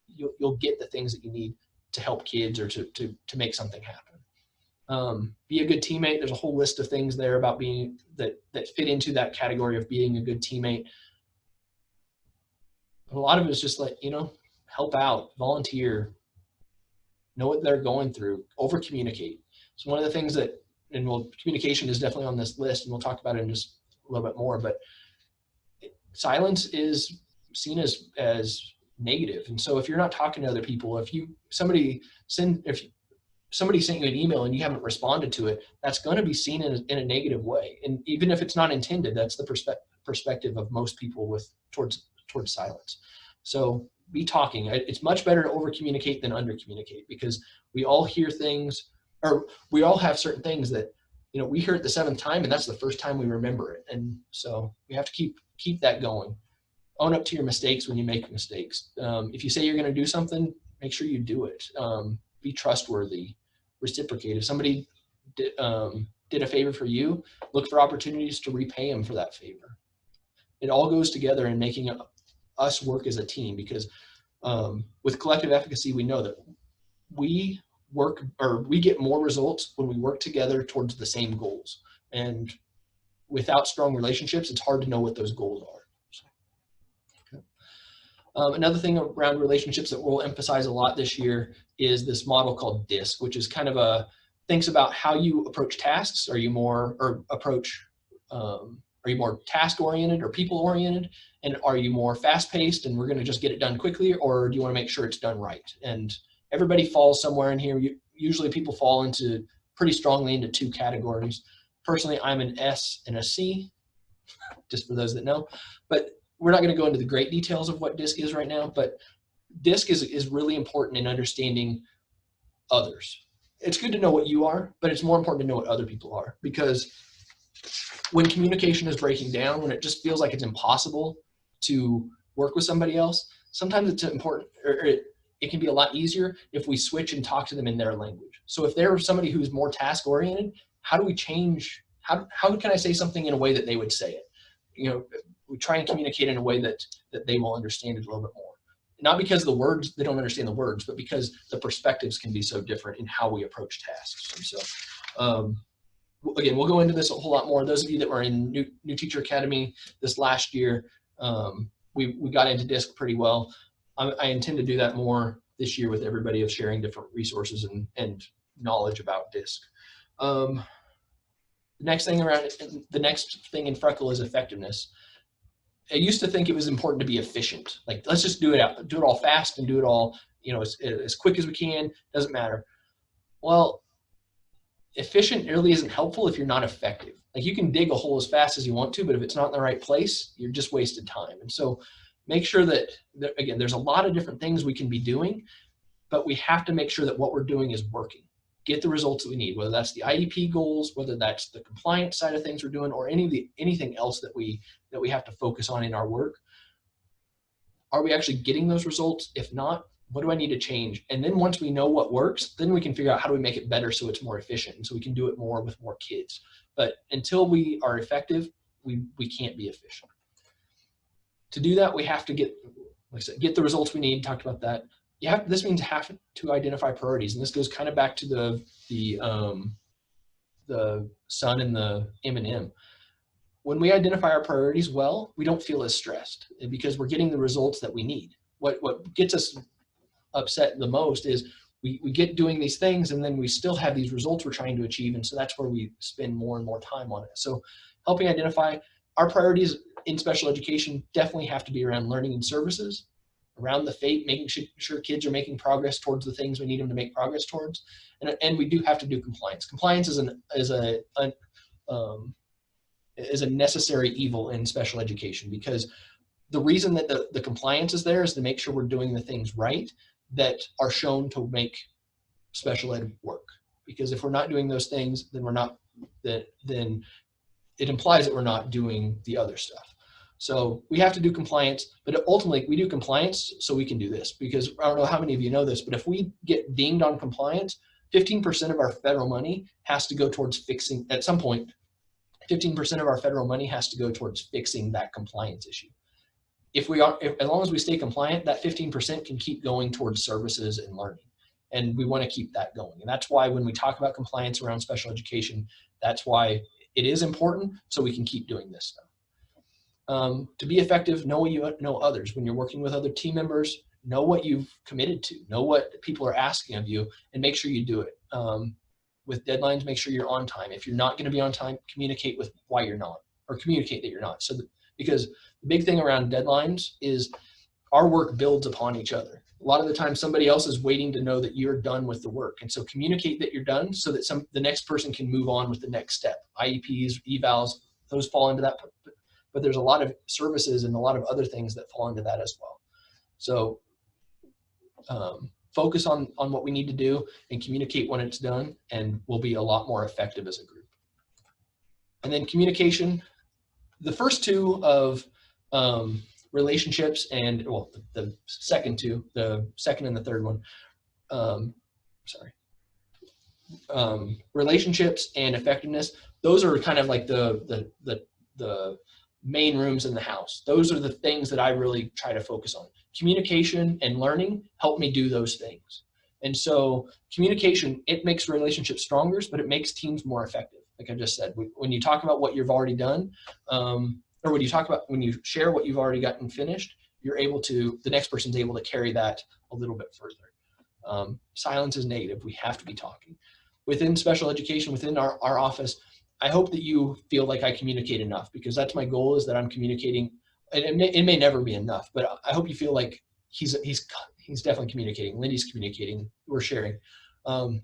you'll get the things that you need to help kids or to make something happen. Be a good teammate. There's a whole list of things there about being that fit into that category of being a good teammate. A lot of it is just like, help out, volunteer, know what they're going through, over communicate. So one of the things that, communication is definitely on this list, and we'll talk about it in just a little bit more, but silence is seen as negative. And so if you're not talking to other people, if somebody sent you an email and you haven't responded to it, that's going to be seen in a negative way. And even if it's not intended, that's the perspective of most people towards silence. So be talking. It's much better to over communicate than under communicate, because we all hear things, or we all have certain things that, we hear it the 7th time and that's the first time we remember it. And so we have to keep that going. Own up to your mistakes when you make mistakes. If you say you're going to do something, make sure you do it. Be trustworthy, reciprocate. If somebody did a favor for you, look for opportunities to repay them for that favor. It all goes together in making us work as a team, because with collective efficacy, we know that we get more results when we work together towards the same goals. And without strong relationships, it's hard to know what those goals are. Another thing around relationships that we'll emphasize a lot this year is this model called DISC, which is kind of thinks about how you approach tasks. Are you more task oriented or people oriented? And are you more fast paced and we're going to just get it done quickly, or do you want to make sure it's done right? And everybody falls somewhere in here. Usually people fall pretty strongly into 2 categories. Personally, I'm an S and a C, just for those that know, but we're not going to go into the great details of what DISC is right now, but DISC is really important in understanding others. It's good to know what you are, but it's more important to know what other people are, because when communication is breaking down, when it just feels like it's impossible to work with somebody else, sometimes it's important, or it can be a lot easier if we switch and talk to them in their language. So if they're somebody who's more task oriented, how do we change? How can I say something in a way that they would say it? We try and communicate in a way that they will understand it a little bit more. Not because the words, they don't understand the words, but because the perspectives can be so different in how we approach tasks. And so, again, we'll go into this a whole lot more. Those of you that were in New Teacher Academy this last year, we got into DISC pretty well. I intend to do that more this year with everybody, of sharing different resources and knowledge about DISC. The next thing in Freckle is effectiveness. I used to think it was important to be efficient. Like, let's just do it all fast and do it all, as quick as we can, doesn't matter. Well, efficient really isn't helpful if you're not effective. Like, you can dig a hole as fast as you want to, but if it's not in the right place, you're just wasted time. And so make sure that again, there's a lot of different things we can be doing, but we have to make sure that what we're doing is working. Get the results that we need, whether that's the IEP goals, whether that's the compliance side of things we're doing, or anything else that we have to focus on in our work. Are we actually getting those results? If not, what do I need to change? And then once we know what works, then we can figure out how do we make it better so it's more efficient, and so we can do it more with more kids. But until we are effective, we can't be efficient. To do that, we have to get the results we need. Talked about that. This means have to identify priorities, and this goes kind of back to the sun and the M&M. When we identify our priorities well, we don't feel as stressed because we're getting the results that we need. What gets us upset the most is we get doing these things and then we still have these results we're trying to achieve, and so that's where we spend more and more time on it. So helping identify our priorities in special education definitely have to be around learning and services, around the FATE, making sure kids are making progress towards the things we need them to make progress towards, and we do have to do compliance. Compliance is a necessary evil in special education, because the reason that the compliance is there is to make sure we're doing the things right that are shown to make special ed work. Because if we're not doing those things, then it implies that we're not doing the other stuff. So we have to do compliance, but ultimately we do compliance so we can do this. Because I don't know how many of you know this, but if we get dinged on compliance, 15% of our federal money has to go towards fixing, at some point, 15% of our federal money has to go towards fixing that compliance issue. as long as we stay compliant, that 15% can keep going towards services and learning. And we want to keep that going. And that's why when we talk about compliance around special education, that's why it is important, so we can keep doing this stuff. To be effective, know you know others. When you're working with other team members, know what you've committed to, know what people are asking of you, and make sure you do it. With deadlines, make sure you're on time. If you're not going to be on time, communicate with why you're not, or communicate that you're not. Because the big thing around deadlines is our work builds upon each other. A lot of the time, somebody else is waiting to know that you're done with the work. And so communicate that you're done so that the next person can move on with the next step. IEPs, evals, those fall into that. But there's a lot of services and a lot of other things that fall into that as well. So focus on what we need to do and communicate when it's done, and we'll be a lot more effective as a group. And then communication, the first two of relationships and, well, the second two, the second and the third one, relationships and effectiveness, those are kind of like the main rooms in the house. Those are the things that I really try to focus on. Communication and learning help me do those things. And so communication, it makes relationships stronger, but it makes teams more effective. Like I just said, when you talk about what you've already done, or when you share what you've already gotten finished, the next person's able to carry that a little bit further. Silence is negative. We have to be talking. Within special education, within our office, I hope that you feel like I communicate enough, because that's my goal, is that I'm communicating. And it may never be enough, but I hope you feel like he's definitely communicating. Lindy's communicating. We're sharing. As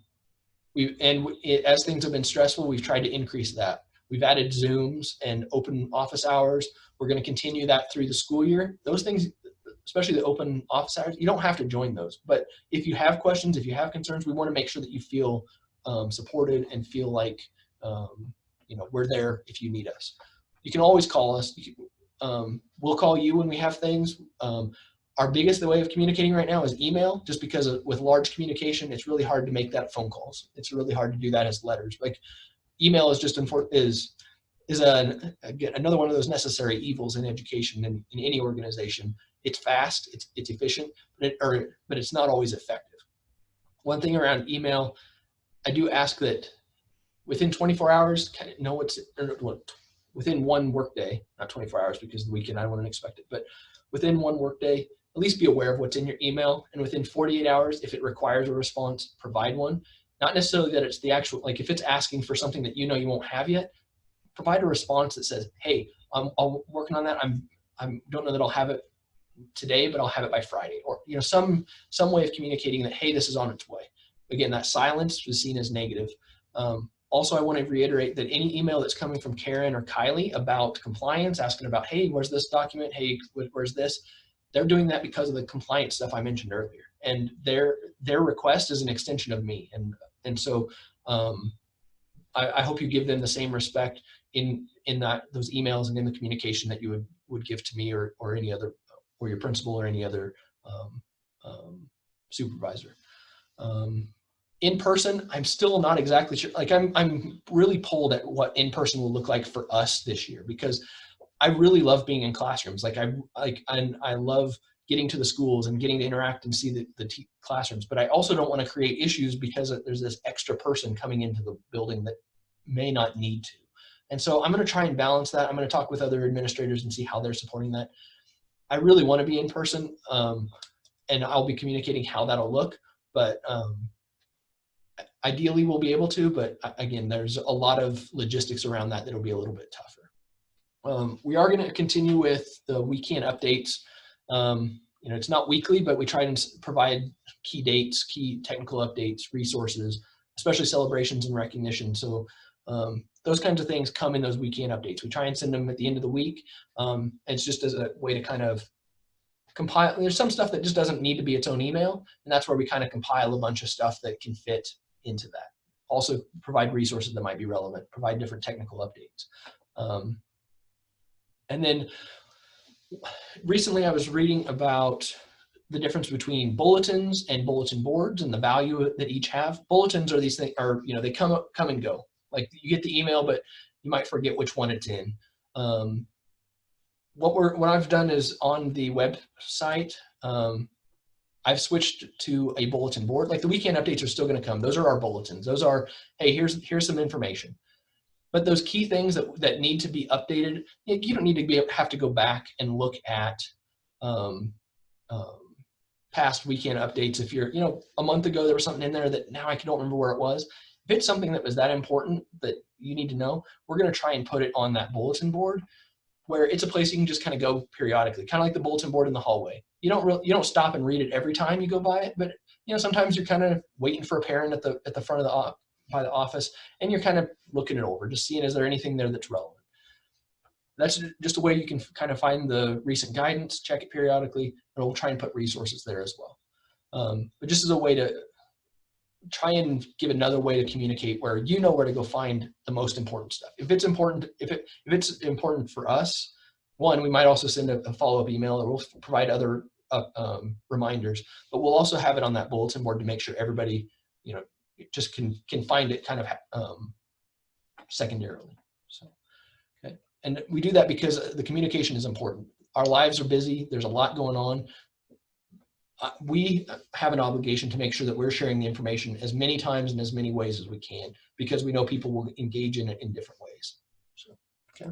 things have been stressful, we've tried to increase that. We've added Zooms and open office hours. We're going to continue that through the school year. Those things, especially the open office hours, you don't have to join those. But if you have questions, if you have concerns, we want to make sure that you feel supported and feel like we're there if you need us. You can always call us. We'll call you when we have things. Our biggest way of communicating right now is email, just because with large communication, it's really hard to make that phone calls. It's really hard to do that as letters. Like email is just again, another one of those necessary evils in education and in any organization. It's fast, it's efficient, but it's not always effective. One thing around email, I do ask that within 24 hours, kind of know within one workday, not 24 hours because the weekend I wouldn't expect it, but within one workday, at least be aware of what's in your email. And within 48 hours, if it requires a response, provide one. Not necessarily that it's the actual, like if it's asking for something that you won't have yet, provide a response that says, hey, I'm working on that. I don't know that I'll have it today, but I'll have it by Friday. Or some way of communicating that, hey, this is on its way. Again, that silence was seen as negative. Also, I want to reiterate that any email that's coming from Karen or Kylie about compliance, asking about, hey, where's this document? Hey, where's this? They're doing that because of the compliance stuff I mentioned earlier. And their request is an extension of me. And so I hope you give them the same respect in those emails and in the communication that you would give to me or any other, or your principal or any other supervisor. In person, I'm still not exactly sure. Like I'm really pulled at what in person will look like for us this year, because I really love being in classrooms. I love getting to the schools and getting to interact and see the classrooms. But I also don't want to create issues because there's this extra person coming into the building that may not need to. And so I'm going to try and balance that. I'm going to talk with other administrators and see how they're supporting that. I really want to be in person, and I'll be communicating how that'll look. But ideally we'll be able to, but again, there's a lot of logistics around that that'll be a little bit tougher. We are going to continue with the weekend updates. It's not weekly, but we try to provide key dates, key technical updates, resources, especially celebrations and recognition. So those kinds of things come in those weekend updates. We try and send them at the end of the week. It's just as a way to kind of compile. There's some stuff that just doesn't need to be its own email, and that's where we kind of compile a bunch of stuff that can fit into that. Also provide resources that might be relevant, provide different technical updates. And then recently I was reading about the difference between bulletins and bulletin boards and the value that each have. Bulletins are these things, they come and go. Like you get the email, but you might forget which one it's in. what I've done is on the website, I've switched to a bulletin board. Like the weekend updates are still going to come. Those are our bulletins. Those are, hey, here's some information. But those key things that need to be updated, you don't need to have to go back and look at past weekend updates. If you're, a month ago there was something in there that now I don't remember where it was. If it's something that was that important that you need to know, we're going to try and put it on that bulletin board, where it's a place you can just kind of go periodically, kind of like the bulletin board in the hallway. You don't stop and read it every time you go by it, but sometimes you're kind of waiting for a parent at the front of by the office, and you're kind of looking it over, just seeing, is there anything there that's relevant? That's just a way you can kind of find the recent guidance, check it periodically, and we'll try and put resources there as well. But just as a way to try and give another way to communicate where you know where to go find the most important stuff. If it's important, if it's important for us, one, we might also send a follow-up email, or we'll provide other reminders, but we'll also have it on that bulletin board to make sure everybody, just can find it kind of secondarily. So, okay. And we do that because the communication is important. Our lives are busy. There's a lot going on. We have an obligation to make sure that we're sharing the information as many times and as many ways as we can, because we know people will engage in it in different ways. So, okay.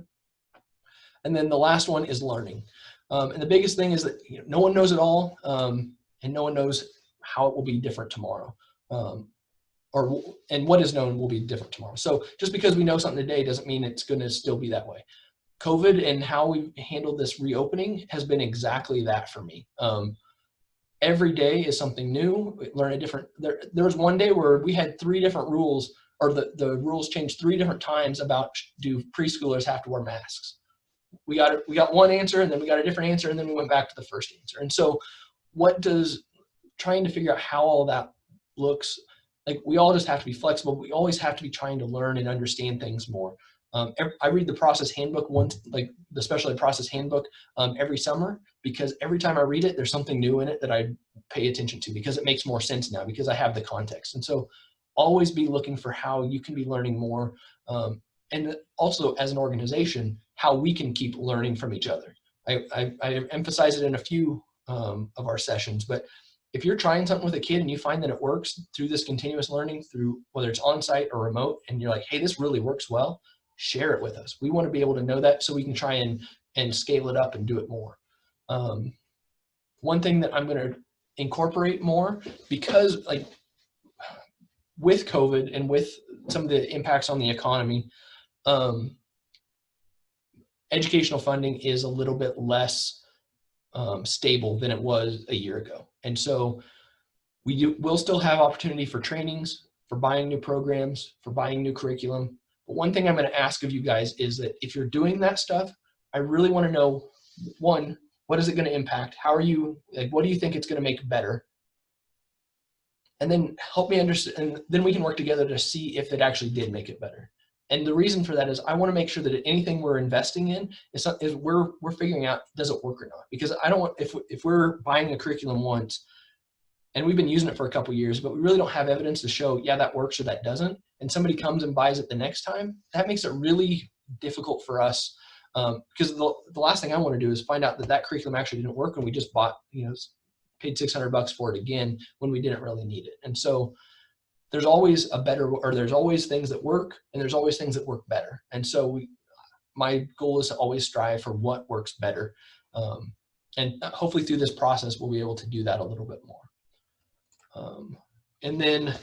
And then the last one is learning. And the biggest thing is that no one knows it all, and no one knows how it will be different tomorrow. And what is known will be different tomorrow. So just because we know something today doesn't mean it's going to still be that way. COVID and how we handled this reopening has been exactly that for me. Every day is something new. We learn a different, there was one day where we had 3 different rules, or the rules changed 3 different times about, do preschoolers have to wear masks? We got one answer, and then we got a different answer, and then we went back to the first answer. And so trying to figure out how all that looks, like we all just have to be flexible. We always have to be trying to learn and understand things more. I read the process handbook like the special ed process handbook every summer, because every time I read it, there's something new in it that I pay attention to, because it makes more sense now, because I have the context. And so always be looking for how you can be learning more. And also as an organization, how we can keep learning from each other. I emphasize it in a few of our sessions, but if you're trying something with a kid and you find that it works through this continuous learning, through whether it's on-site or remote, and you're like, hey, this really works well, share it with us. We want to be able to know that so we can try and scale it up and do it more. One thing that I'm going to incorporate more, because like with COVID and with some of the impacts on the economy, educational funding is a little bit less stable than it was a year ago. And so we'll still have opportunity for trainings, for buying new programs, for buying new curriculum. But one thing I'm going to ask of you guys is that if you're doing that stuff, I really want to know, one, what is it going to impact? How are you, like, what do you think it's going to make better? And then help me understand, and then we can work together to see if it actually did make it better. And the reason for that is I want to make sure that anything we're investing in is we're figuring out, does it work or not? Because I don't want, if we're buying a curriculum once and we've been using it for a couple of years, but we really don't have evidence to show, yeah, that works or that doesn't, and somebody comes and buys it the next time, that makes it really difficult for us. Because the last thing I want to do is find out that curriculum actually didn't work and we just bought, paid $600 for it again when we didn't really need it. And so there's always there's always things that work, and there's always things that work better. And so my goal is to always strive for what works better. And hopefully through this process, we'll be able to do that a little bit more. And then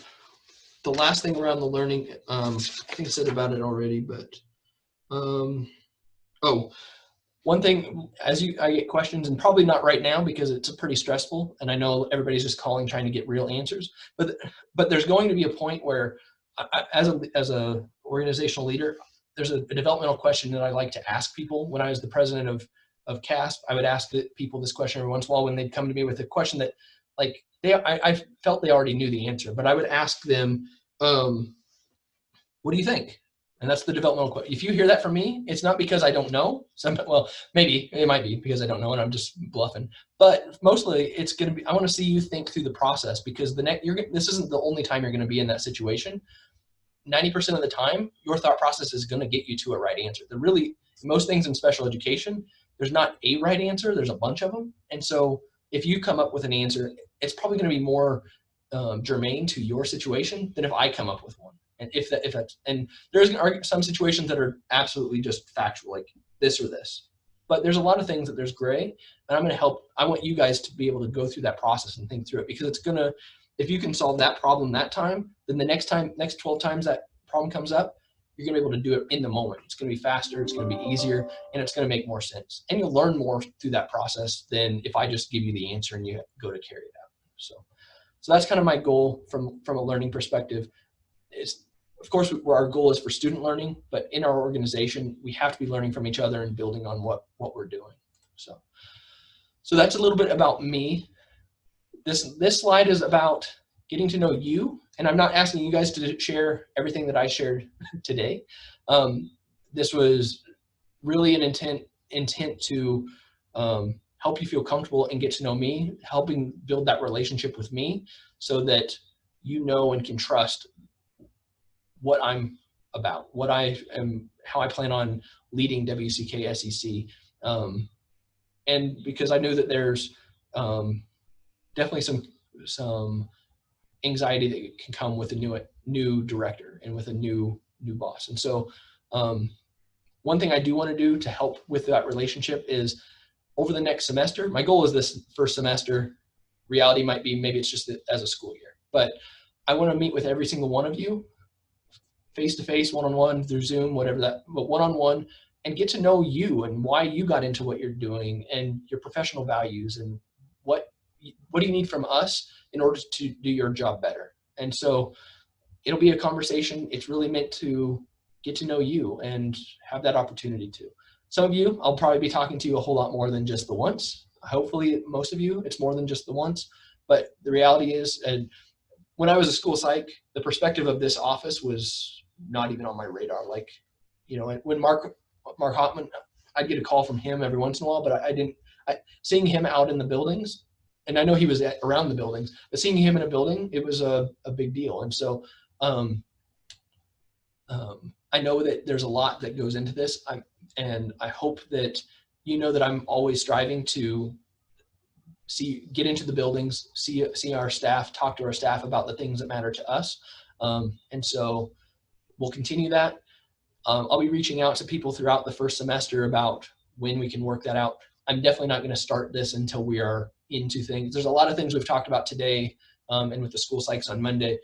the last thing around the learning, I think I said about it already, but, one thing, I get questions, and probably not right now because it's pretty stressful, and I know everybody's just calling trying to get real answers. But there's going to be a point where, as a organizational leader, there's a developmental question that I like to ask people. When I was the president of CASP, I would ask people this question every once in a while when they'd come to me with a question that, like, I felt they already knew the answer, but I would ask them, what do you think? And that's the developmental question. If you hear that from me, it's not because I don't know. Well, maybe it might be because I don't know and I'm just bluffing. But mostly it's going to be, I want to see you think through the process, because this isn't the only time you're going to be in that situation. 90% of the time, your thought process is going to get you to a right answer. Most things in special education, there's not a right answer, there's a bunch of them. And so if you come up with an answer, it's probably going to be more germane to your situation than if I come up with one. And if that's, and there's some situations that are absolutely just factual, like this or this, but there's a lot of things that there's gray, and I'm going to help. I want you guys to be able to go through that process and think through it, because it's going to, if you can solve that problem that time, then the next 12 times that problem comes up, you're going to be able to do it in the moment. It's going to be faster, it's going to be easier, and it's going to make more sense. And you'll learn more through that process than if I just give you the answer and you go to carry it out. So that's kind of my goal from a learning perspective. Is, of course, our goal is for student learning, but in our organization, we have to be learning from each other and building on what we're doing. So that's a little bit about me. This slide is about getting to know you, and I'm not asking you guys to share everything that I shared today. This was really an intent to help you feel comfortable and get to know me, helping build that relationship with me so that you know and can trust what I'm about, what I am, how I plan on leading WCKSEC. And because I know that there's definitely some anxiety that can come with a new director and with a new boss. And so one thing I do want to do to help with that relationship is over the next semester, my goal is this first semester. Reality might be maybe it's just as a school year, but I want to meet with every single one of you face-to-face, one-on-one, through Zoom, whatever that, but one-on-one, and get to know you and why you got into what you're doing and your professional values and what do you need from us in order to do your job better. And so it'll be a conversation. It's really meant to get to know you and have that opportunity to. Some of you, I'll probably be talking to you a whole lot more than just the once. Hopefully most of you, it's more than just the once, but the reality is, and when I was a school psych, the perspective of this office was not even on my radar. Like, you know, when Mark Hoffman, I'd get a call from him every once in a while, but seeing him out in the buildings, and I know he was around the buildings, but seeing him in a building, it was a big deal. And so I know that there's a lot that goes into this, and I hope that you know that I'm always striving to get into the buildings, see our staff, talk to our staff about the things that matter to us. And so we'll continue that. I'll be reaching out to people throughout the first semester about when we can work that out. I'm definitely not going to start this until we are into things. There's a lot of things we've talked about today and with the school psychs on Monday,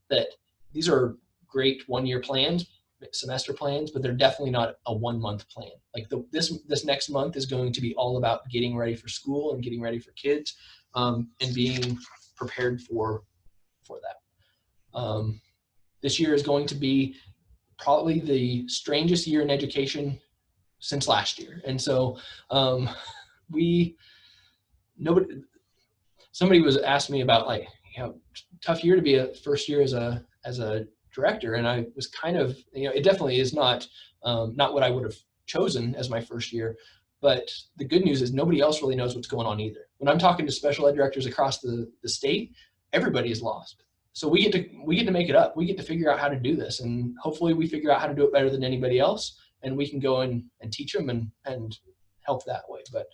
that these are great one-year plans, semester plans, but they're definitely not a 1 month plan. Like this next month is going to be all about getting ready for school and getting ready for kids and being prepared for that. This year is going to be probably the strangest year in education since last year. And so somebody was asking me about, like, you know, tough year to be a first year as a director. And I was kind of, you know, it definitely is not what I would have chosen as my first year. But the good news is nobody else really knows what's going on either. When I'm talking to special ed directors across the state, everybody is lost. So we get to make it up. We get to figure out how to do this, and hopefully we figure out how to do it better than anybody else, and we can go and teach them and help that way. But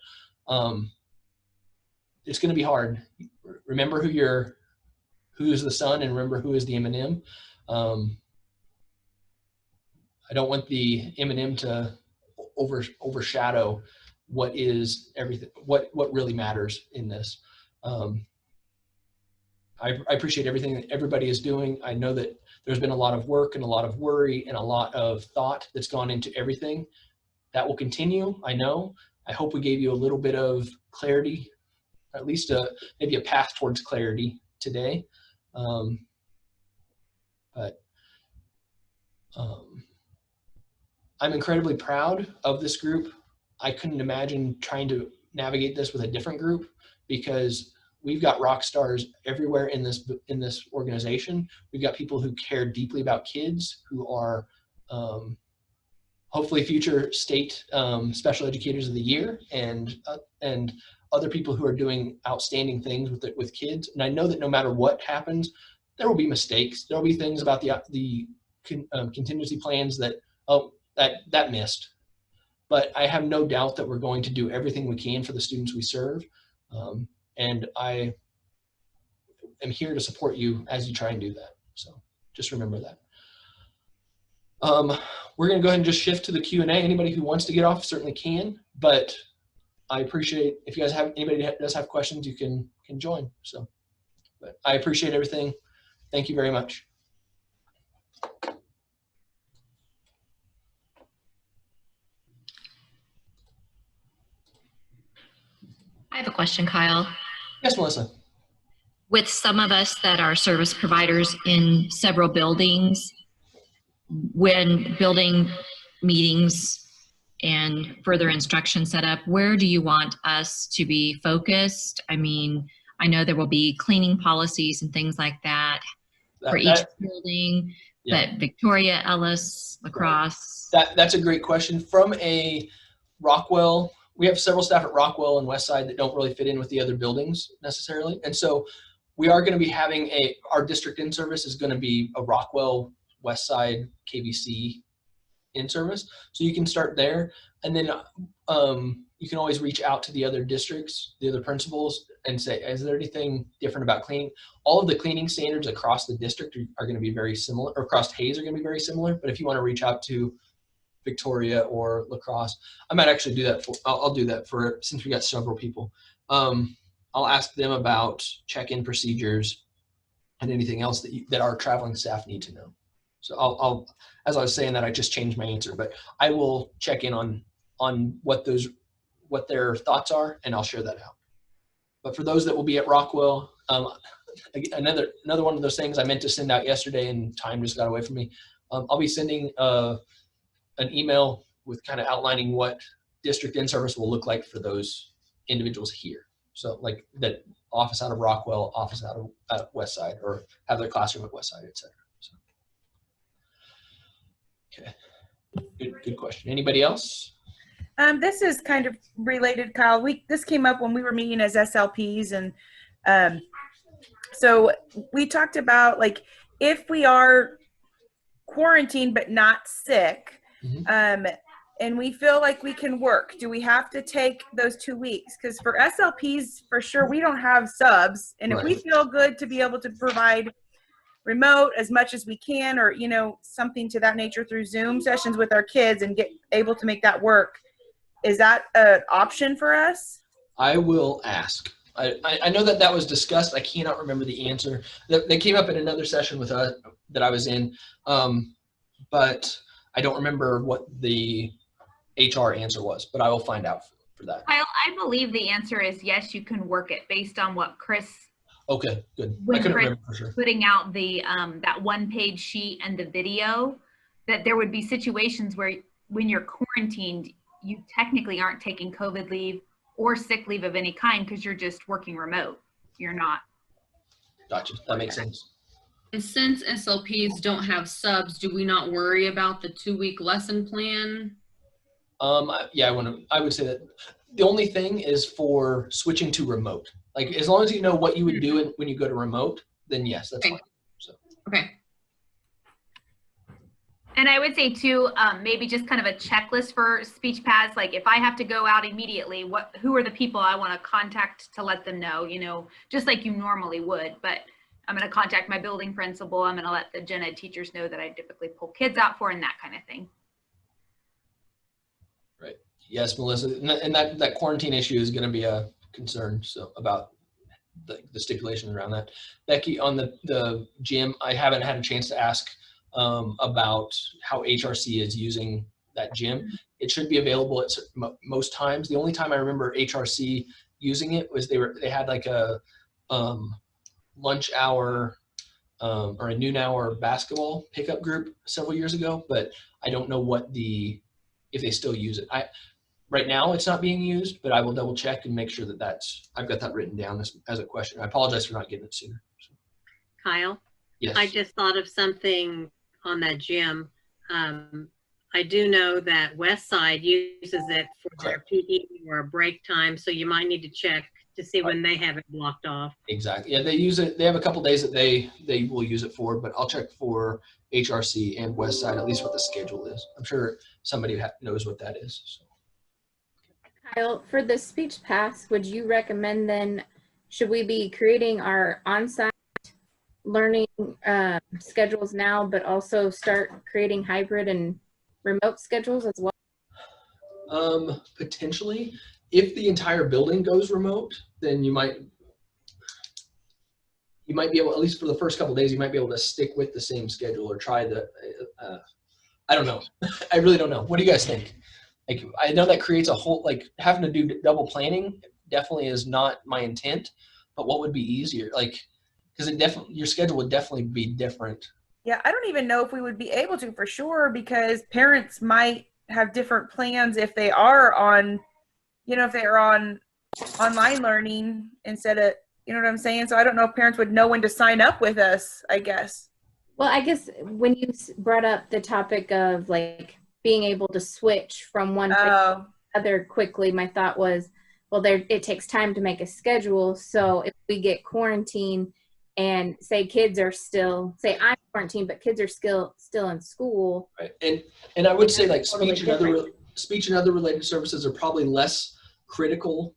it's going to be hard. Remember who is the sun, and remember who is the M&M. I don't want the M&M to overshadow what is everything, what really matters in this. I appreciate everything that everybody is doing. I know that there's been a lot of work and a lot of worry and a lot of thought that's gone into everything. That will continue, I know. I hope we gave you a little bit of clarity, at least maybe a path towards clarity today. But I'm incredibly proud of this group. I couldn't imagine trying to navigate this with a different group, because we've got rock stars everywhere in this organization. We've got people who care deeply about kids, who are hopefully future state special educators of the year, and other people who are doing outstanding things with kids. And I know that no matter what happens, there will be mistakes. There will be things about the contingency plans that missed. but I have no doubt that we're going to do everything we can for the students we serve. And I am here to support you as you try and do that. So just remember that. We're going to go ahead and just shift to the Q&A. Anybody who wants to get off certainly can, but I appreciate if you guys have anybody that does have questions, you can join. So, but I appreciate everything. Thank you very much. I have a question, Kyle. Yes, Melissa. With some of us that are service providers in several buildings, when building meetings and further instruction set up, where do you want us to be focused? I mean, I know there will be cleaning policies and things like that for each building, yeah. but Victoria, Ellis, La Crosse. That's a great question. From a Rockwell, we have several staff at Rockwell and Westside that don't really fit in with the other buildings necessarily. And so we are going to be having our district in-service is going to be a Rockwell, Westside, KBC in-service. So you can start there. And then you can always reach out to the other districts, the other principals, and say, is there anything different about cleaning? All of the cleaning standards across the district are going to be very similar, or across Hayes are going to be very similar. But if you want to reach out to Victoria or La Crosse, I might actually do that. I'll do that for, since we got several people. I'll ask them about check-in procedures and anything else that our traveling staff need to know. So I'll, as I was saying that, I just changed my answer, but I will check in on what their thoughts are, and I'll share that out. But for those that will be at Rockwell, another one of those things I meant to send out yesterday and time just got away from me. I'll be sending an email with kind of outlining what district in-service will look like for those individuals here. So like that office out of Rockwell, office out of Westside, or have their classroom at Westside, et cetera. So, okay, good question. Anybody else? This is kind of related, Kyle. This came up when we were meeting as SLPs, and so we talked about, like, if we are quarantined but not sick, and we feel like we can work, do we have to take those 2 weeks? Because for SLPs, for sure, we don't have subs, and if we feel good to be able to provide remote as much as we can, or something to that nature through Zoom sessions with our kids and get able to make that work, is that an option for us? I will ask. I know that was discussed. I cannot remember the answer. They came up in another session with us that I was in, but I don't remember what the HR answer was, but I will find out for that. I believe the answer is yes, you can work it based on what Chris. Okay, good. When I couldn't Chris remember for sure. Putting out the that one-page sheet and the video, that there would be situations where when you're quarantined, you technically aren't taking COVID leave or sick leave of any kind because you're just working remote. You're not. Gotcha. That makes sense. And since SLPs don't have subs, do we not worry about the 2-week lesson plan? Yeah, I would say that the only thing is for switching to remote. Like, as long as you know what you would do when you go to remote, then yes, that's fine. So. Okay. And I would say too, maybe just kind of a checklist for speech paths. Like, if I have to go out immediately, who are the people I want to contact to let them know, just like you normally would. But I'm going to contact my building principal. I'm going to let the gen ed teachers know that I typically pull kids out for, and that kind of thing. Right. Yes, Melissa. And that quarantine issue is going to be a concern. So about the stipulations around that. Becky, on the gym, I haven't had a chance to ask about how HRC is using that gym. It should be available at most times. The only time I remember HRC using it was they had like a lunch hour or a noon hour basketball pickup group several years ago, but I don't know if they still use it. Right now it's not being used, but I will double check and make sure that I've got that written down as a question. I apologize for not getting it sooner. So. Kyle? Yes. I just thought of something on that gym. I do know that Westside uses it for their PE or break time, so you might need to check to see when they have it blocked off. Exactly. Yeah, they use it. They have a couple days that they will use it for, but I'll check for HRC and Westside, at least what the schedule is. I'm sure somebody knows what that is. So. Kyle, for the speech pass, would you recommend then, should we be creating our on-site learning schedules now, but also start creating hybrid and remote schedules as well? Potentially, if the entire building goes remote, then you might be able, at least for the first couple of days, you might be able to stick with the same schedule or try the, I don't know. I really don't know. What do you guys think? Like, I know that creates a whole, like having to do double planning definitely is not my intent, but what would be easier? Like, because it definitely, your schedule would definitely be different. Yeah, I don't even know if we would be able to for sure, because parents might have different plans if they are on, if they are on online learning instead of, you know what I'm saying? So I don't know if parents would know when to sign up with us, I guess. Well, I guess when you brought up the topic of like being able to switch from one to the other quickly, my thought was, well, it takes time to make a schedule. So if we get quarantined and say kids are still, say I'm quarantined, but kids are still in school. Right. And I would say like speech and other related services are probably less critical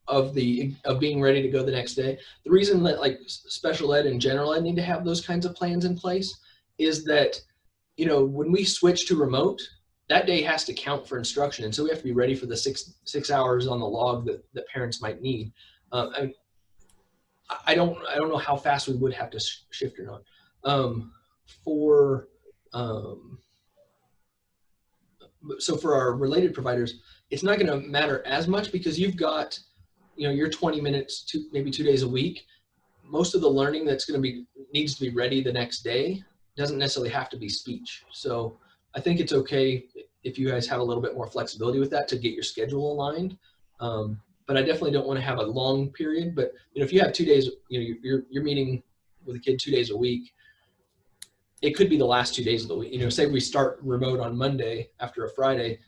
of being ready to go the next day. The reason that like special ed and general ed need to have those kinds of plans in place is that, when we switch to remote, that day has to count for instruction. And so we have to be ready for the six hours on the log that parents might need. I don't know how fast we would have to shift or not. So for our related providers, it's not going to matter as much because you've got, your 20 minutes to maybe 2 days a week. Most of the learning that's needs to be ready the next day doesn't necessarily have to be speech. So I think it's okay if you guys have a little bit more flexibility with that to get your schedule aligned. But I definitely don't want to have a long period. But if you have 2 days, you're meeting with a kid 2 days a week. It could be the last 2 days of the week. Say we start remote on Monday after a Friday,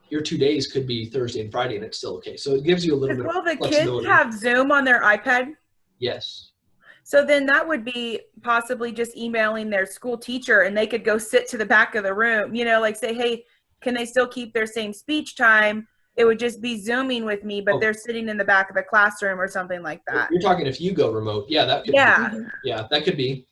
your 2 days could be Thursday and Friday, and it's still okay. So it gives you a little bit of flexibility. Will the kids have Zoom on their iPad? Yes. So then that would be possibly just emailing their school teacher, and they could go sit to the back of the room, like say, hey, can they still keep their same speech time? It would just be Zooming with me, but they're sitting in the back of the classroom or something like that. You're talking if you go remote. Yeah, that could be. Yeah, that could be.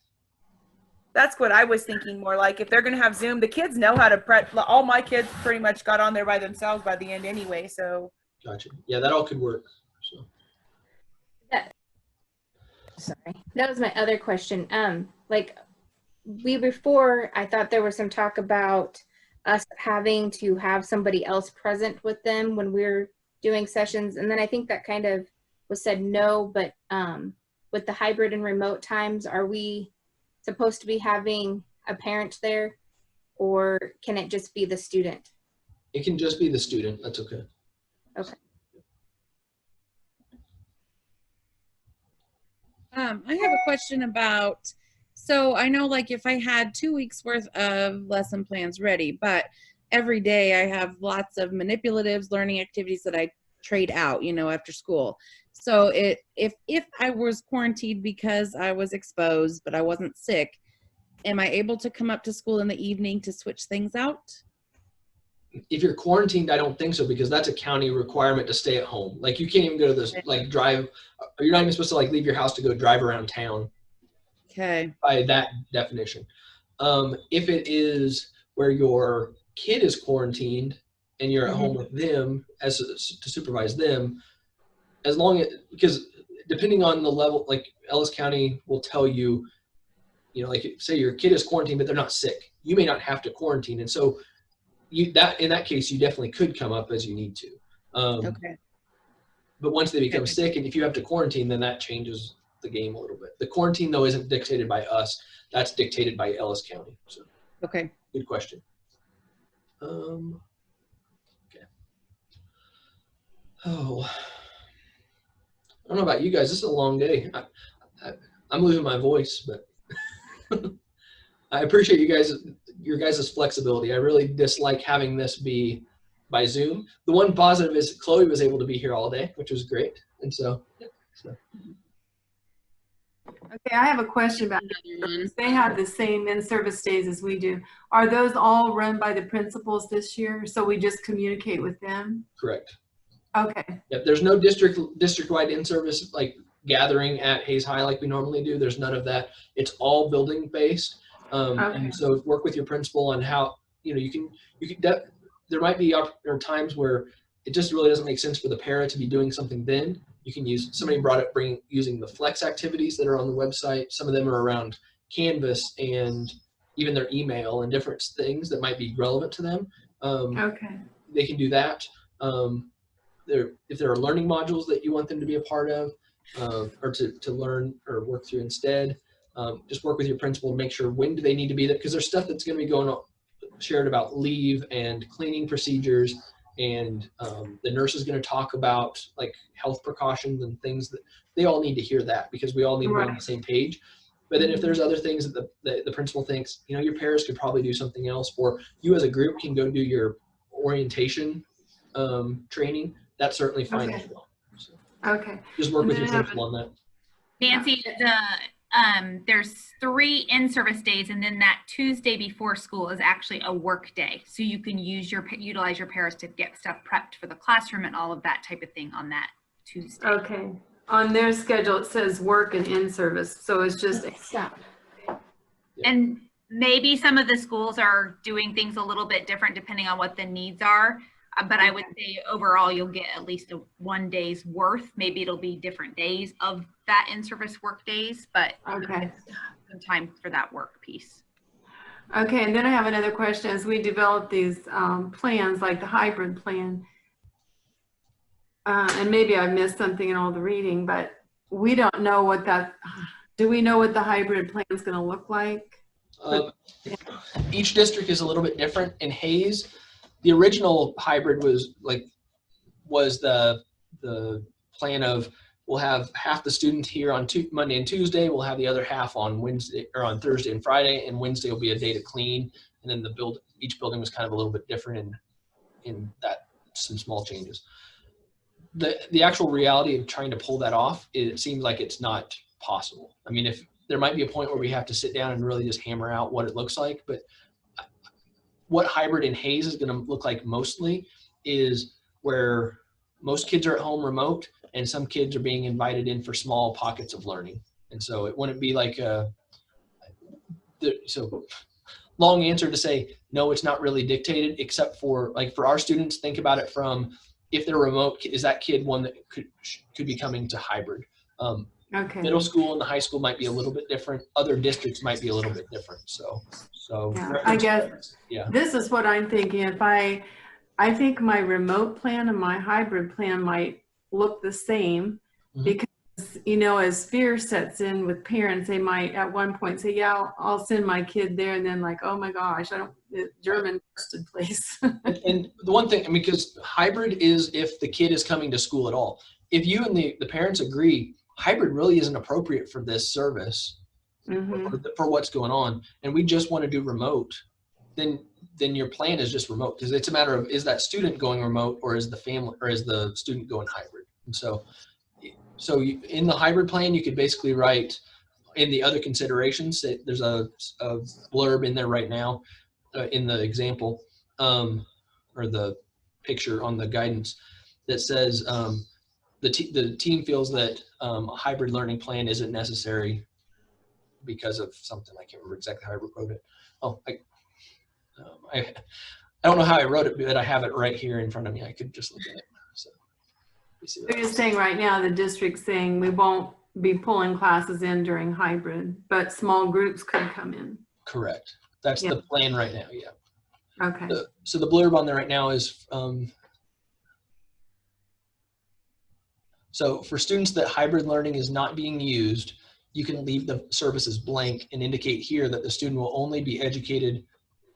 That's what I was thinking more like. If they're going to have Zoom, the kids know how to prep. All my kids pretty much got on there by themselves by the end anyway. So. Gotcha. Yeah, that all could work. So. Sorry, that was my other question. Before I thought there was some talk about us having to have somebody else present with them when we're doing sessions, and then I think that kind of was said no. But with the hybrid and remote times, are we supposed to be having a parent there, or can it just be the student? It can just be the student. That's okay. Okay. I have a question about, so I know like if I had 2 weeks worth of lesson plans ready, but every day I have lots of manipulatives, learning activities that I trade out, after school. So if I was quarantined because I was exposed, but I wasn't sick, am I able to come up to school in the evening to switch things out? If you're quarantined, I don't think so, because that's a county requirement to stay at home. Like you can't even go to this, drive. You're not even supposed to leave your house to go drive around town. Okay. By that definition. If it is where your kid is quarantined and you're at home with them to supervise them, because depending on the level, like Ellis County will tell you, say your kid is quarantined, but they're not sick. You may not have to quarantine. And so in that case, you definitely could come up as you need to. Okay. But once they become sick, and if you have to quarantine, then that changes the game a little bit. The quarantine, though, isn't dictated by us. That's dictated by Ellis County. So, okay. Good question. Okay. Oh, I don't know about you guys. This is a long day. I'm losing my voice, but I appreciate your guys' flexibility. I really dislike having this be by Zoom. The one positive is Chloe was able to be here all day, which was great. And so, Okay, I have a question about this. They have the same in-service days as we do. Are those all run by the principals this year? So we just communicate with them? Correct. Okay. Yep, there's no district-wide in-service like gathering at Hayes High like we normally do. There's none of that. It's all building based. Okay. And so work with your principal on how, there might be times where it just really doesn't make sense for the para to be doing something then. You can use, somebody brought up using the flex activities that are on the website. Some of them are around Canvas and even their email and different things that might be relevant to them. Okay. They can do that. If there are learning modules that you want them to be a part of, or to learn or work through instead, just work with your principal to make sure when do they need to be there, because there's stuff that's going to be going on, shared about leave and cleaning procedures, and the nurse is going to talk about like health precautions and things that they all need to hear that, because we all need to be on the same page. But then if there's other things that the principal thinks, your parents could probably do something else, or you as a group can go do your orientation training, that's certainly fine as well. So Okay. just work with your principal on that. Nancy, there's 3 in-service days, and then that Tuesday before school is actually a work day. So you can utilize your paras to get stuff prepped for the classroom and all of that type of thing on that Tuesday. Okay. On their schedule, it says work and in-service. So it's just, Stop. And maybe some of the schools are doing things a little bit different depending on what the needs are. But I would say overall, you'll get at least 1 day's worth. Maybe it'll be different days of that in-service work days, but okay. some time for that work piece. Okay. And then I have another question. As we develop these plans, like the hybrid plan, and maybe I missed something in all the reading, but we don't know do we know what the hybrid plan is going to look like? Each district is a little bit different. In Hayes, the original hybrid was the plan of, we'll have half the students here on Monday and Tuesday. We'll have the other half on Wednesday or on Thursday and Friday, and Wednesday will be a day to clean. And then each building was kind of a little bit different in that, some small changes. The actual reality of trying to pull that off, it seems like it's not possible. I mean, if there might be a point where we have to sit down and really just hammer out what it looks like, but what hybrid in Hayes is going to look like mostly is where most kids are at home remote and some kids are being invited in for small pockets of learning. And so it wouldn't be like so long answer to say, no, it's not really dictated, except for like for our students, think about it from, if they're remote, is that kid one that could be coming to hybrid? Okay. Middle school and the high school might be a little bit different. Other districts might be a little bit different. So yeah, I guess this is what I'm thinking. If I think my remote plan and my hybrid plan might look the same, because as fear sets in with parents, they might at one point say, yeah, I'll send my kid there, and then like, oh my gosh, German trusted place. And the one thing, because hybrid is if the kid is coming to school at all. If you and the parents agree, hybrid really isn't appropriate for this service, for what's going on, and we just want to do remote, then your plan is just remote, because it's a matter of, is that student going remote, or is the family, or is the student going hybrid? And so in the hybrid plan, you could basically write in the other considerations, there's a blurb in there right now in the example, or the picture on the guidance, that says the team feels that a hybrid learning plan isn't necessary because of something. I can't remember exactly how I wrote it. Oh, I don't know how I wrote it, but I have it right here in front of me. I could just look at it. So you're saying right now the district's saying we won't be pulling classes in during hybrid, but small groups could come in. Correct. That's the plan right now. Yeah. Okay. So the blurb on there right now is, so for students that hybrid learning is not being used, you can leave the services blank and indicate here that the student will only be educated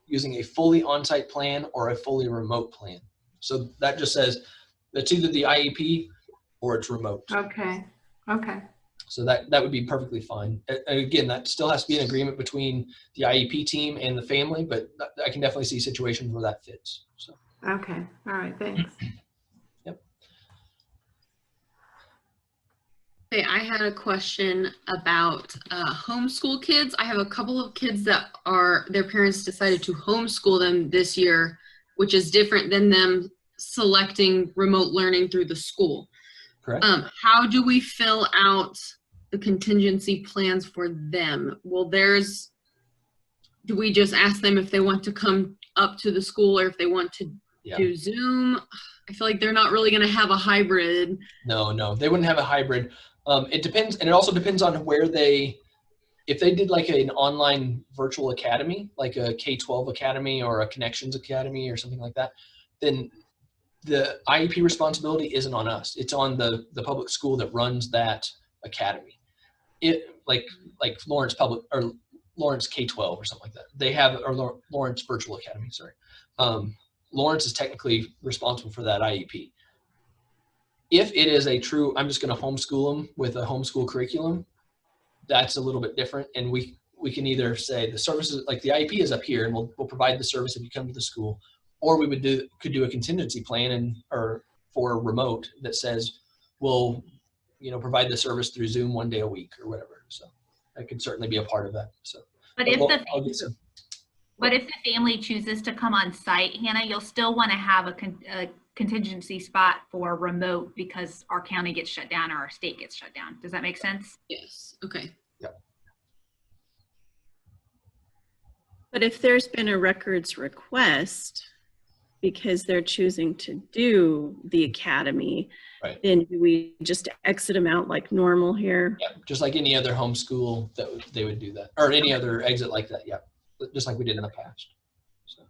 using a fully on-site plan or a fully remote plan. So that just says it's either the IEP or it's remote. Okay. Okay. So that would be perfectly fine. Again, that still has to be an agreement between the IEP team and the family, but I can definitely see situations where that fits. So. Okay. All right. Thanks. Yep. Hey, I had a question about homeschool kids. I have a couple of kids that their parents decided to homeschool them this year, which is different than them selecting remote learning through the school. Correct. How do we fill out the contingency plans for them? Do we just ask them if they want to come up to the school or if they want to do Zoom? I feel like they're not really going to have a hybrid. No, they wouldn't have a hybrid. It depends, and it also depends on where if they did like an online virtual academy, like a K-12 academy or a Connections Academy or something like that, then the IEP responsibility isn't on us. It's on the public school that runs that academy. It like Lawrence Public or Lawrence K-12 or something like that. They have, or Lawrence Virtual Academy, sorry. Lawrence is technically responsible for that IEP. If it is a true, I'm just going to homeschool them with a homeschool curriculum, that's a little bit different. And we can either say the services, like the IEP is up here and we'll provide the service if you come to the school, or we could do a contingency plan or for remote that says we'll, provide the service through Zoom 1 day a week or whatever. So that could certainly be a part of that. So, but if the family chooses to come on site, Hannah, you'll still want to have a contingency spot for remote because our county gets shut down or our state gets shut down. Does that make sense? Yes. Okay. Yep. But if there's been a records request because they're choosing to do the academy, right, then do we just exit them out like normal here? Yeah, just like any other homeschool they would do that, or any other exit like that. Yeah, just like we did in the past. So,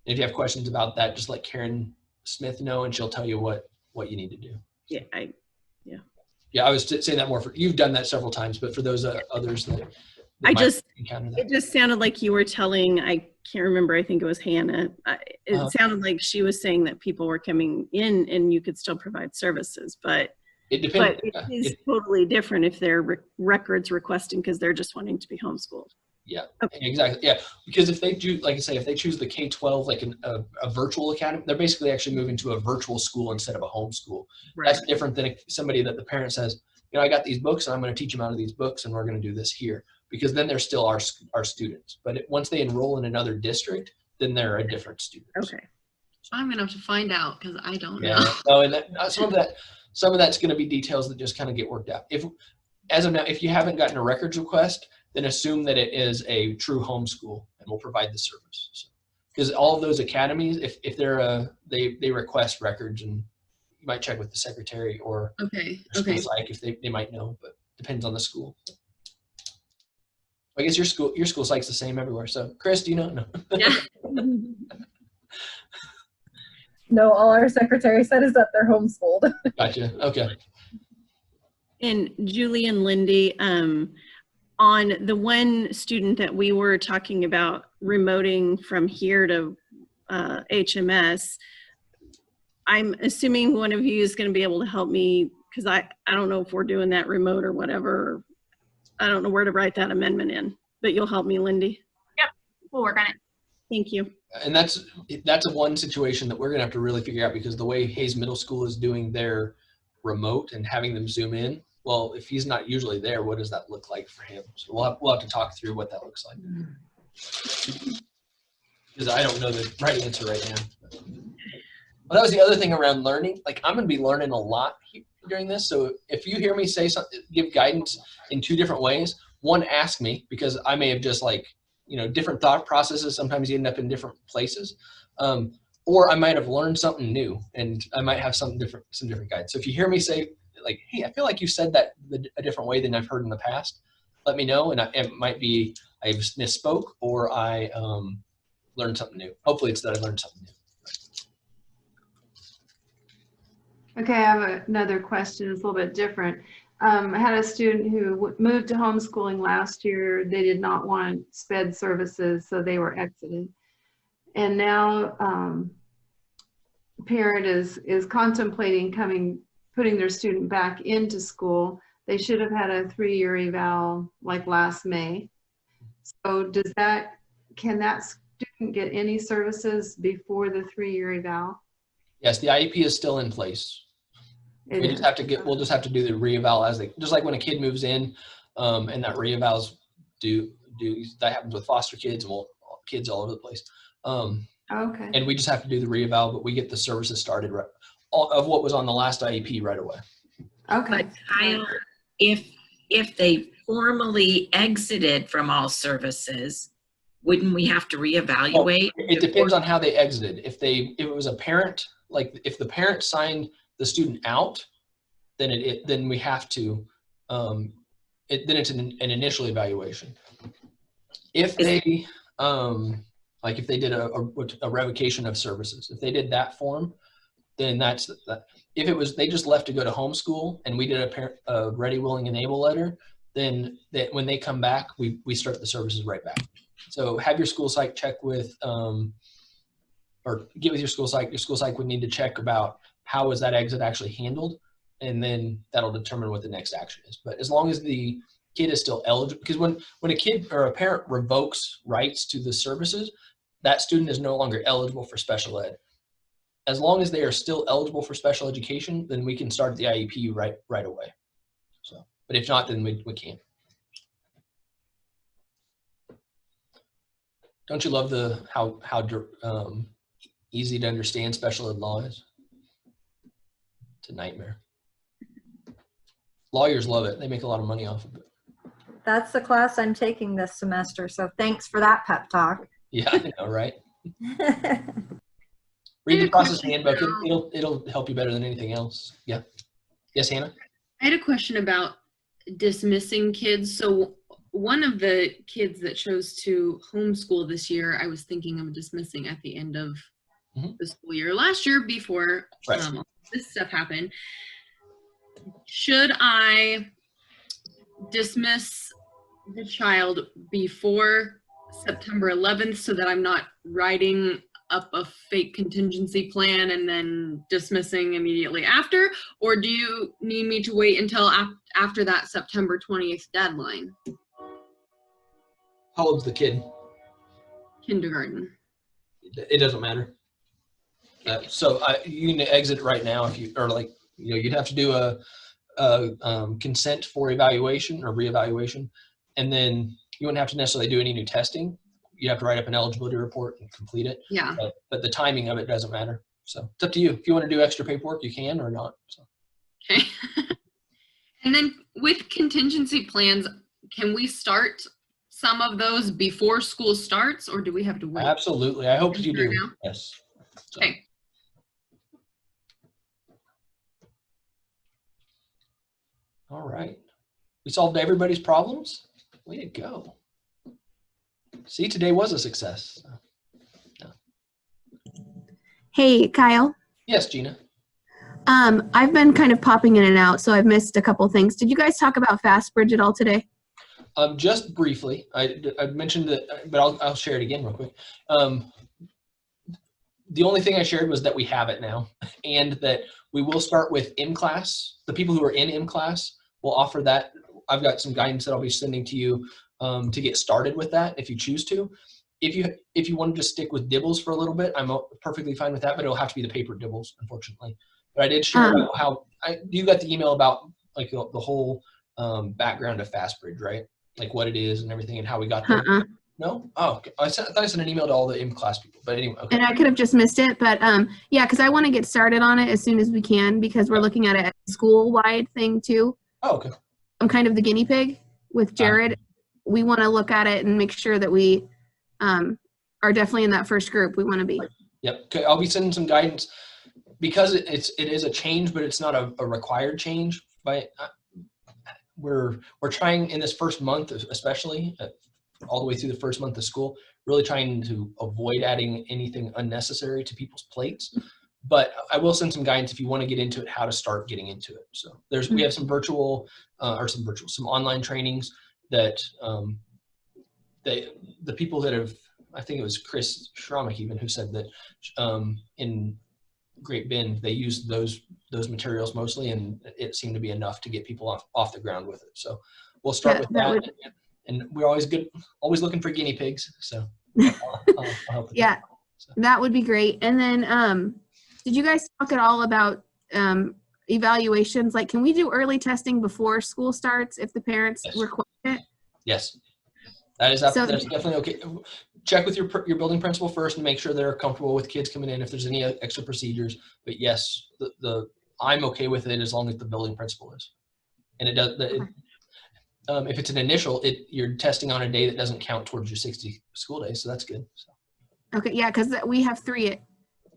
if you have questions about that, just let Karen Smith know, and she'll tell you what you need to do. Yeah, I was saying that more for, you've done that several times, but for those others that it just sounded like you were telling, I can't remember, I think it was Hannah. It sounded like she was saying that people were coming in and you could still provide services, but it depends. But it is totally different if they're records requesting because they're just wanting to be homeschooled. Yeah, okay. Exactly. Yeah, because if they do, like I say, if they choose the K-12, like a virtual academy, they're basically actually moving to a virtual school instead of a homeschool. Right. That's different than somebody that the parent says, I got these books and I'm going to teach them out of these books and we're going to do this here, because then they're still our students. But once they enroll in another district, then they're a different student. Okay. I'm going to have to find out because I don't know. Yeah. Oh, and some of that's going to be details that just kind of get worked out. As of now, if you haven't gotten a records request, then assume that it is a true homeschool and we'll provide the service. Because all of those academies, if they're they request records, and you might check with the secretary or school psych if they might know, but depends on the school. I guess your school psych's the same everywhere. So Chris, do you know? No. Yeah. No, all our secretary said is that they're homeschooled. Gotcha. Okay. And Julie and Lindy, on the one student that we were talking about remoting from here to HMS, I'm assuming one of you is going to be able to help me, because I don't know if we're doing that remote or whatever. I don't know where to write that amendment in, but you'll help me, Lindy. Yep, we'll work on it. Thank you. And that's a one situation that we're going to have to really figure out, because the way Hayes Middle School is doing their remote and having them Zoom in, well, if he's not usually there, what does that look like for him? So we'll have to talk through what that looks like. Because I don't know the right answer right now. But that was the other thing around learning. Like, I'm going to be learning a lot during this. So if you hear me say something, give guidance in two different ways. One, ask me, because I may have just different thought processes. Sometimes you end up in different places. Or I might have learned something new and I might have some different guidance. So if you hear me say, like, hey, I feel like you said that a different way than I've heard in the past, let me know. And it might be I misspoke or I learned something new. Hopefully it's that I learned something new. Okay, I have another question. It's a little bit different. I had a student who moved to homeschooling last year. They did not want SPED services, so they were exited. And now a parent is contemplating putting their student back into school. They should have had a 3-year eval like last May. So can that student get any services before the 3-year eval? Yes, the IEP is still in place. We'll just have to do the reeval just like when a kid moves in, and that reevals that happens with foster kids and kids all over the place. Okay. And we just have to do the reeval, but we get the services started of what was on the last IEP right away. Okay. But Kyle, if they formally exited from all services, wouldn't we have to reevaluate? Well, it depends on how they exited. If it was a parent, like if the parent signed the student out, then then we have to, then it's an initial evaluation. If they, like if they did a revocation of services, if they did that form, then that's that. If it was, they just left to go to homeschool and we did a ready, willing, and able letter, then when they come back, we start the services right back. So have your school psych check with, or get with your school psych. Your school psych would need to check about how was that exit actually handled, and then that'll determine what the next action is. But as long as the kid is still eligible, because when a kid or a parent revokes rights to the services, that student is no longer eligible for special ed. As long as they are still eligible for special education, then we can start the IEP right away. So, but if not, then we can't. Don't you love how easy to understand special ed law is? It's a nightmare. Lawyers love it. They make a lot of money off of it. That's the class I'm taking this semester, so thanks for that pep talk. Yeah, I know, right? Read the process handbook. It'll help you better than anything else. Yeah. Yes, Hannah? I had a question about dismissing kids. So one of the kids that chose to homeschool this year, I was thinking of dismissing at the end of the school year last year before this stuff happened. Should I dismiss the child before September 11th so that I'm not writing up a fake contingency plan and then dismissing immediately after? Or do you need me to wait until after that September 20th deadline? How old's the kid? Kindergarten. It doesn't matter. So you can exit right now if you, or like, you'd have to do a consent for evaluation or reevaluation, and then you wouldn't have to necessarily do any new testing. You have to write up an eligibility report and complete it. Yeah. But the timing of it doesn't matter. So it's up to you. If you want to do extra paperwork, you can or not. So. Okay. And then with contingency plans, can we start some of those before school starts, or do we have to wait? Absolutely. I hope you do. Now? Yes. So. Okay. All right. We solved everybody's problems. Way to go. See, today was a success. Yeah. Hey, Kyle. Yes, Gina. I've been kind of popping in and out, so I've missed a couple things. Did you guys talk about FastBridge at all today? Just briefly. I mentioned that, but I'll share it again real quick. The only thing I shared was that we have it now, and that we will start with M-Class. The people who are in M-Class will offer that. I've got some guidance that I'll be sending to you to get started with that if you choose to. If you want to just stick with Dibbles for a little bit, I'm perfectly fine with that, but it'll have to be the paper Dibbles, unfortunately. But I did share about how you got the email about like the whole background of FastBridge, right? Like what it is and everything and how we got there. No? Oh, okay. I thought I sent an email to all the M-Class people, but anyway. Okay. And I could have just missed it, but yeah, because I want to get started on it as soon as we can because we're looking at a school-wide thing too. Oh, okay. I'm kind of the guinea pig with Jared. We want to look at it and make sure that we are definitely in that first group we want to be. Yep. Okay. I'll be sending some guidance because it is a change, but it's not a required change. But we're trying in this first month, especially all the way through the first month of school, really trying to avoid adding anything unnecessary to people's plates. But I will send some guidance if you want to get into it, how to start getting into it. So we have some some online trainings that the people that have, I think it was Chris Schramek even who said that in Great Bend they use those materials mostly, and it seemed to be enough to get people off the ground with it. So we'll start with that. And we're always looking for guinea pigs. So I'll help with that. So. That would be great. And then did you guys talk at all about evaluations? Like, can we do early testing before school starts if the parents request it? Yes. That's definitely okay. check with your building principal first and make sure they're comfortable with kids coming in if there's any extra procedures. But yes, I'm okay with it as long as the building principal is. And it does. If it's an initial, you're testing on a day that doesn't count towards your 60 school days, so that's good. So. Okay, yeah, because we have 3,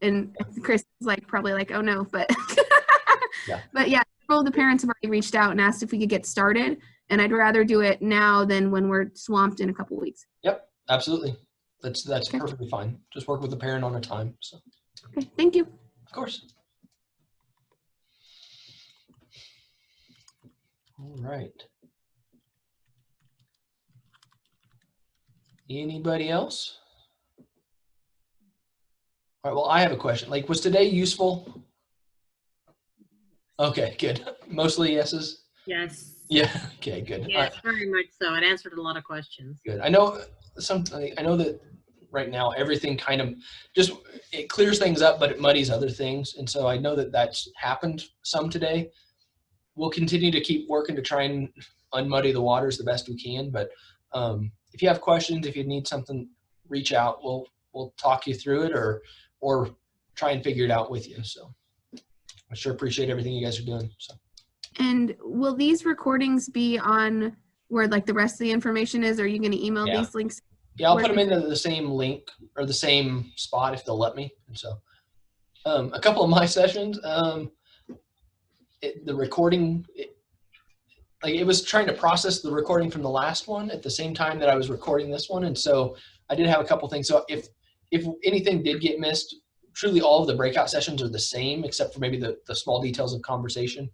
and Chris is like probably like, oh no, but yeah. But yeah, all the parents have already reached out and asked if we could get started, and I'd rather do it now than when we're swamped in a couple weeks. Yep, absolutely. That's okay. Perfectly fine. Just work with the parent on a time. So. Okay, thank you. Of course. All right. Anybody else? All right, well, I have a question. Like, was today useful? Okay, good. Mostly yeses? Yes. Yeah, okay, good. Yes, very much so. It answered a lot of questions. Good. I know that right now everything kind of it clears things up, but it muddies other things. And so I know that that's happened some today. We'll continue to keep working to try and unmuddy the waters the best we can. But if you have questions, if you need something, reach out. We'll talk you through it or try and figure it out with you. So I sure appreciate everything you guys are doing. So. And will these recordings be on where like the rest of the information is? Or are you going to email these links? Yeah, I'll put them into the same link or the same spot if they'll let me. And so a couple of my sessions, the recording, it was trying to process the recording from the last one at the same time that I was recording this one. And so I did have a couple things. So if anything did get missed, truly all of the breakout sessions are the same, except for maybe the small details of conversation.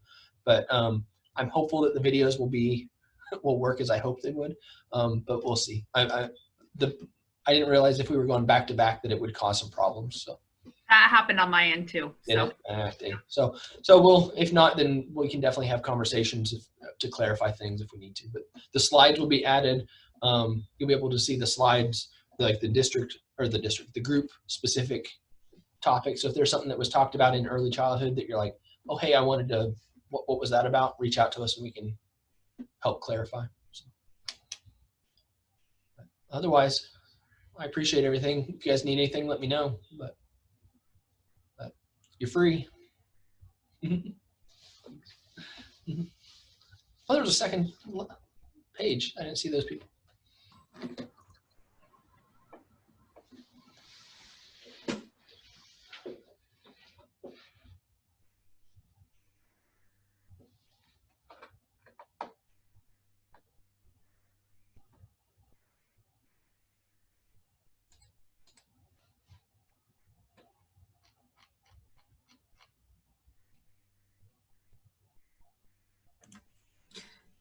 But I'm hopeful that the videos will work as I hope they would. But we'll see. I didn't realize if we were going back to back that it would cause some problems. So that happened on my end too. So we'll, if not, then we can definitely have conversations to clarify things if we need to. But the slides will be added. You'll be able to see the slides, like the group specific topics. So if there's something that was talked about in early childhood that you're like, oh, hey, I wanted to, what was that about? Reach out to us and we can help clarify. So. Otherwise, I appreciate everything. If you guys need anything, let me know. But you're free. Oh, there was a second page. I didn't see those people.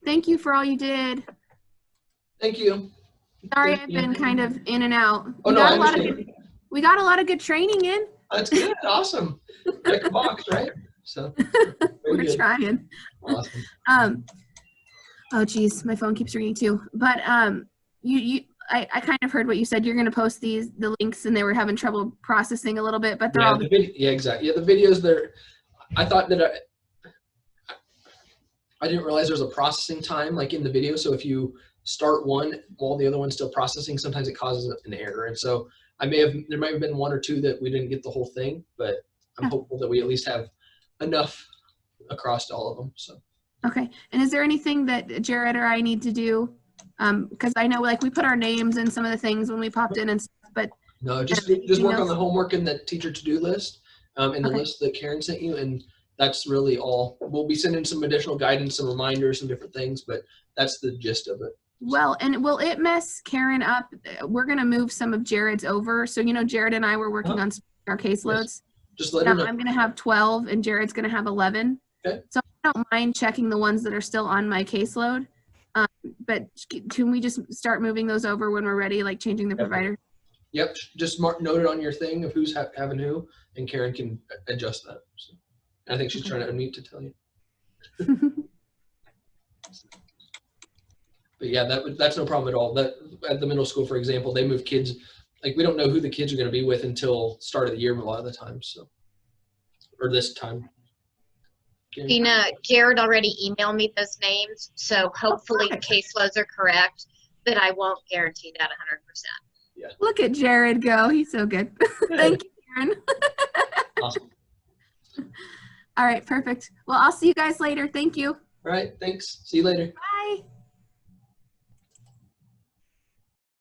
Thank you for all you did. Thank you. Sorry, I've been kind of in and out. Oh, no, I understand. We got a lot of good training in. That's good. Awesome. Check the box, right? So we're trying. Awesome. Oh geez, my phone keeps ringing too. But I kind of heard what you said. You're going to post the links, and they were having trouble processing a little bit, but they're all. Yeah, exactly. Yeah, the videos there. I thought that I didn't realize there's a processing time like in the video. So if you start one while the other one's still processing, sometimes it causes an error. And so there might have been one or two that we didn't get the whole thing, but I'm hopeful that we at least have enough across all of them. So. Okay. And is there anything that Jared or I need to do? Because I know like we put our names in some of the things when we popped in and stuff, but. No, just work on the homework and the teacher to-do list and the list that Karen sent you. And that's really all. We'll be sending some additional guidance, some reminders, some different things, but that's the gist of it. Well, and will it mess Karen up? We're going to move some of Jared's over. So, Jared and I were working on our caseloads. Yes. Just let her know. I'm going to have 12 and Jared's going to have 11. Okay. So I don't mind checking the ones that are still on my caseload. But can we just start moving those over when we're ready, like changing the provider? Yep. Just note it on your thing of who's having who, and Karen can adjust that. So. I think she's trying to unmute to tell you. But yeah, that's no problem at all. That at the middle school, for example, they move kids. Like we don't know who the kids are going to be with until start of the year a lot of the time. So, or this time. Tina, Jared already emailed me those names, so hopefully the caseloads are correct, but I won't guarantee that 100%. Look at Jared go. He's so good. Thank you, Karen. Awesome. All right, perfect. Well, I'll see you guys later. Thank you. All right, thanks. See you later. Bye.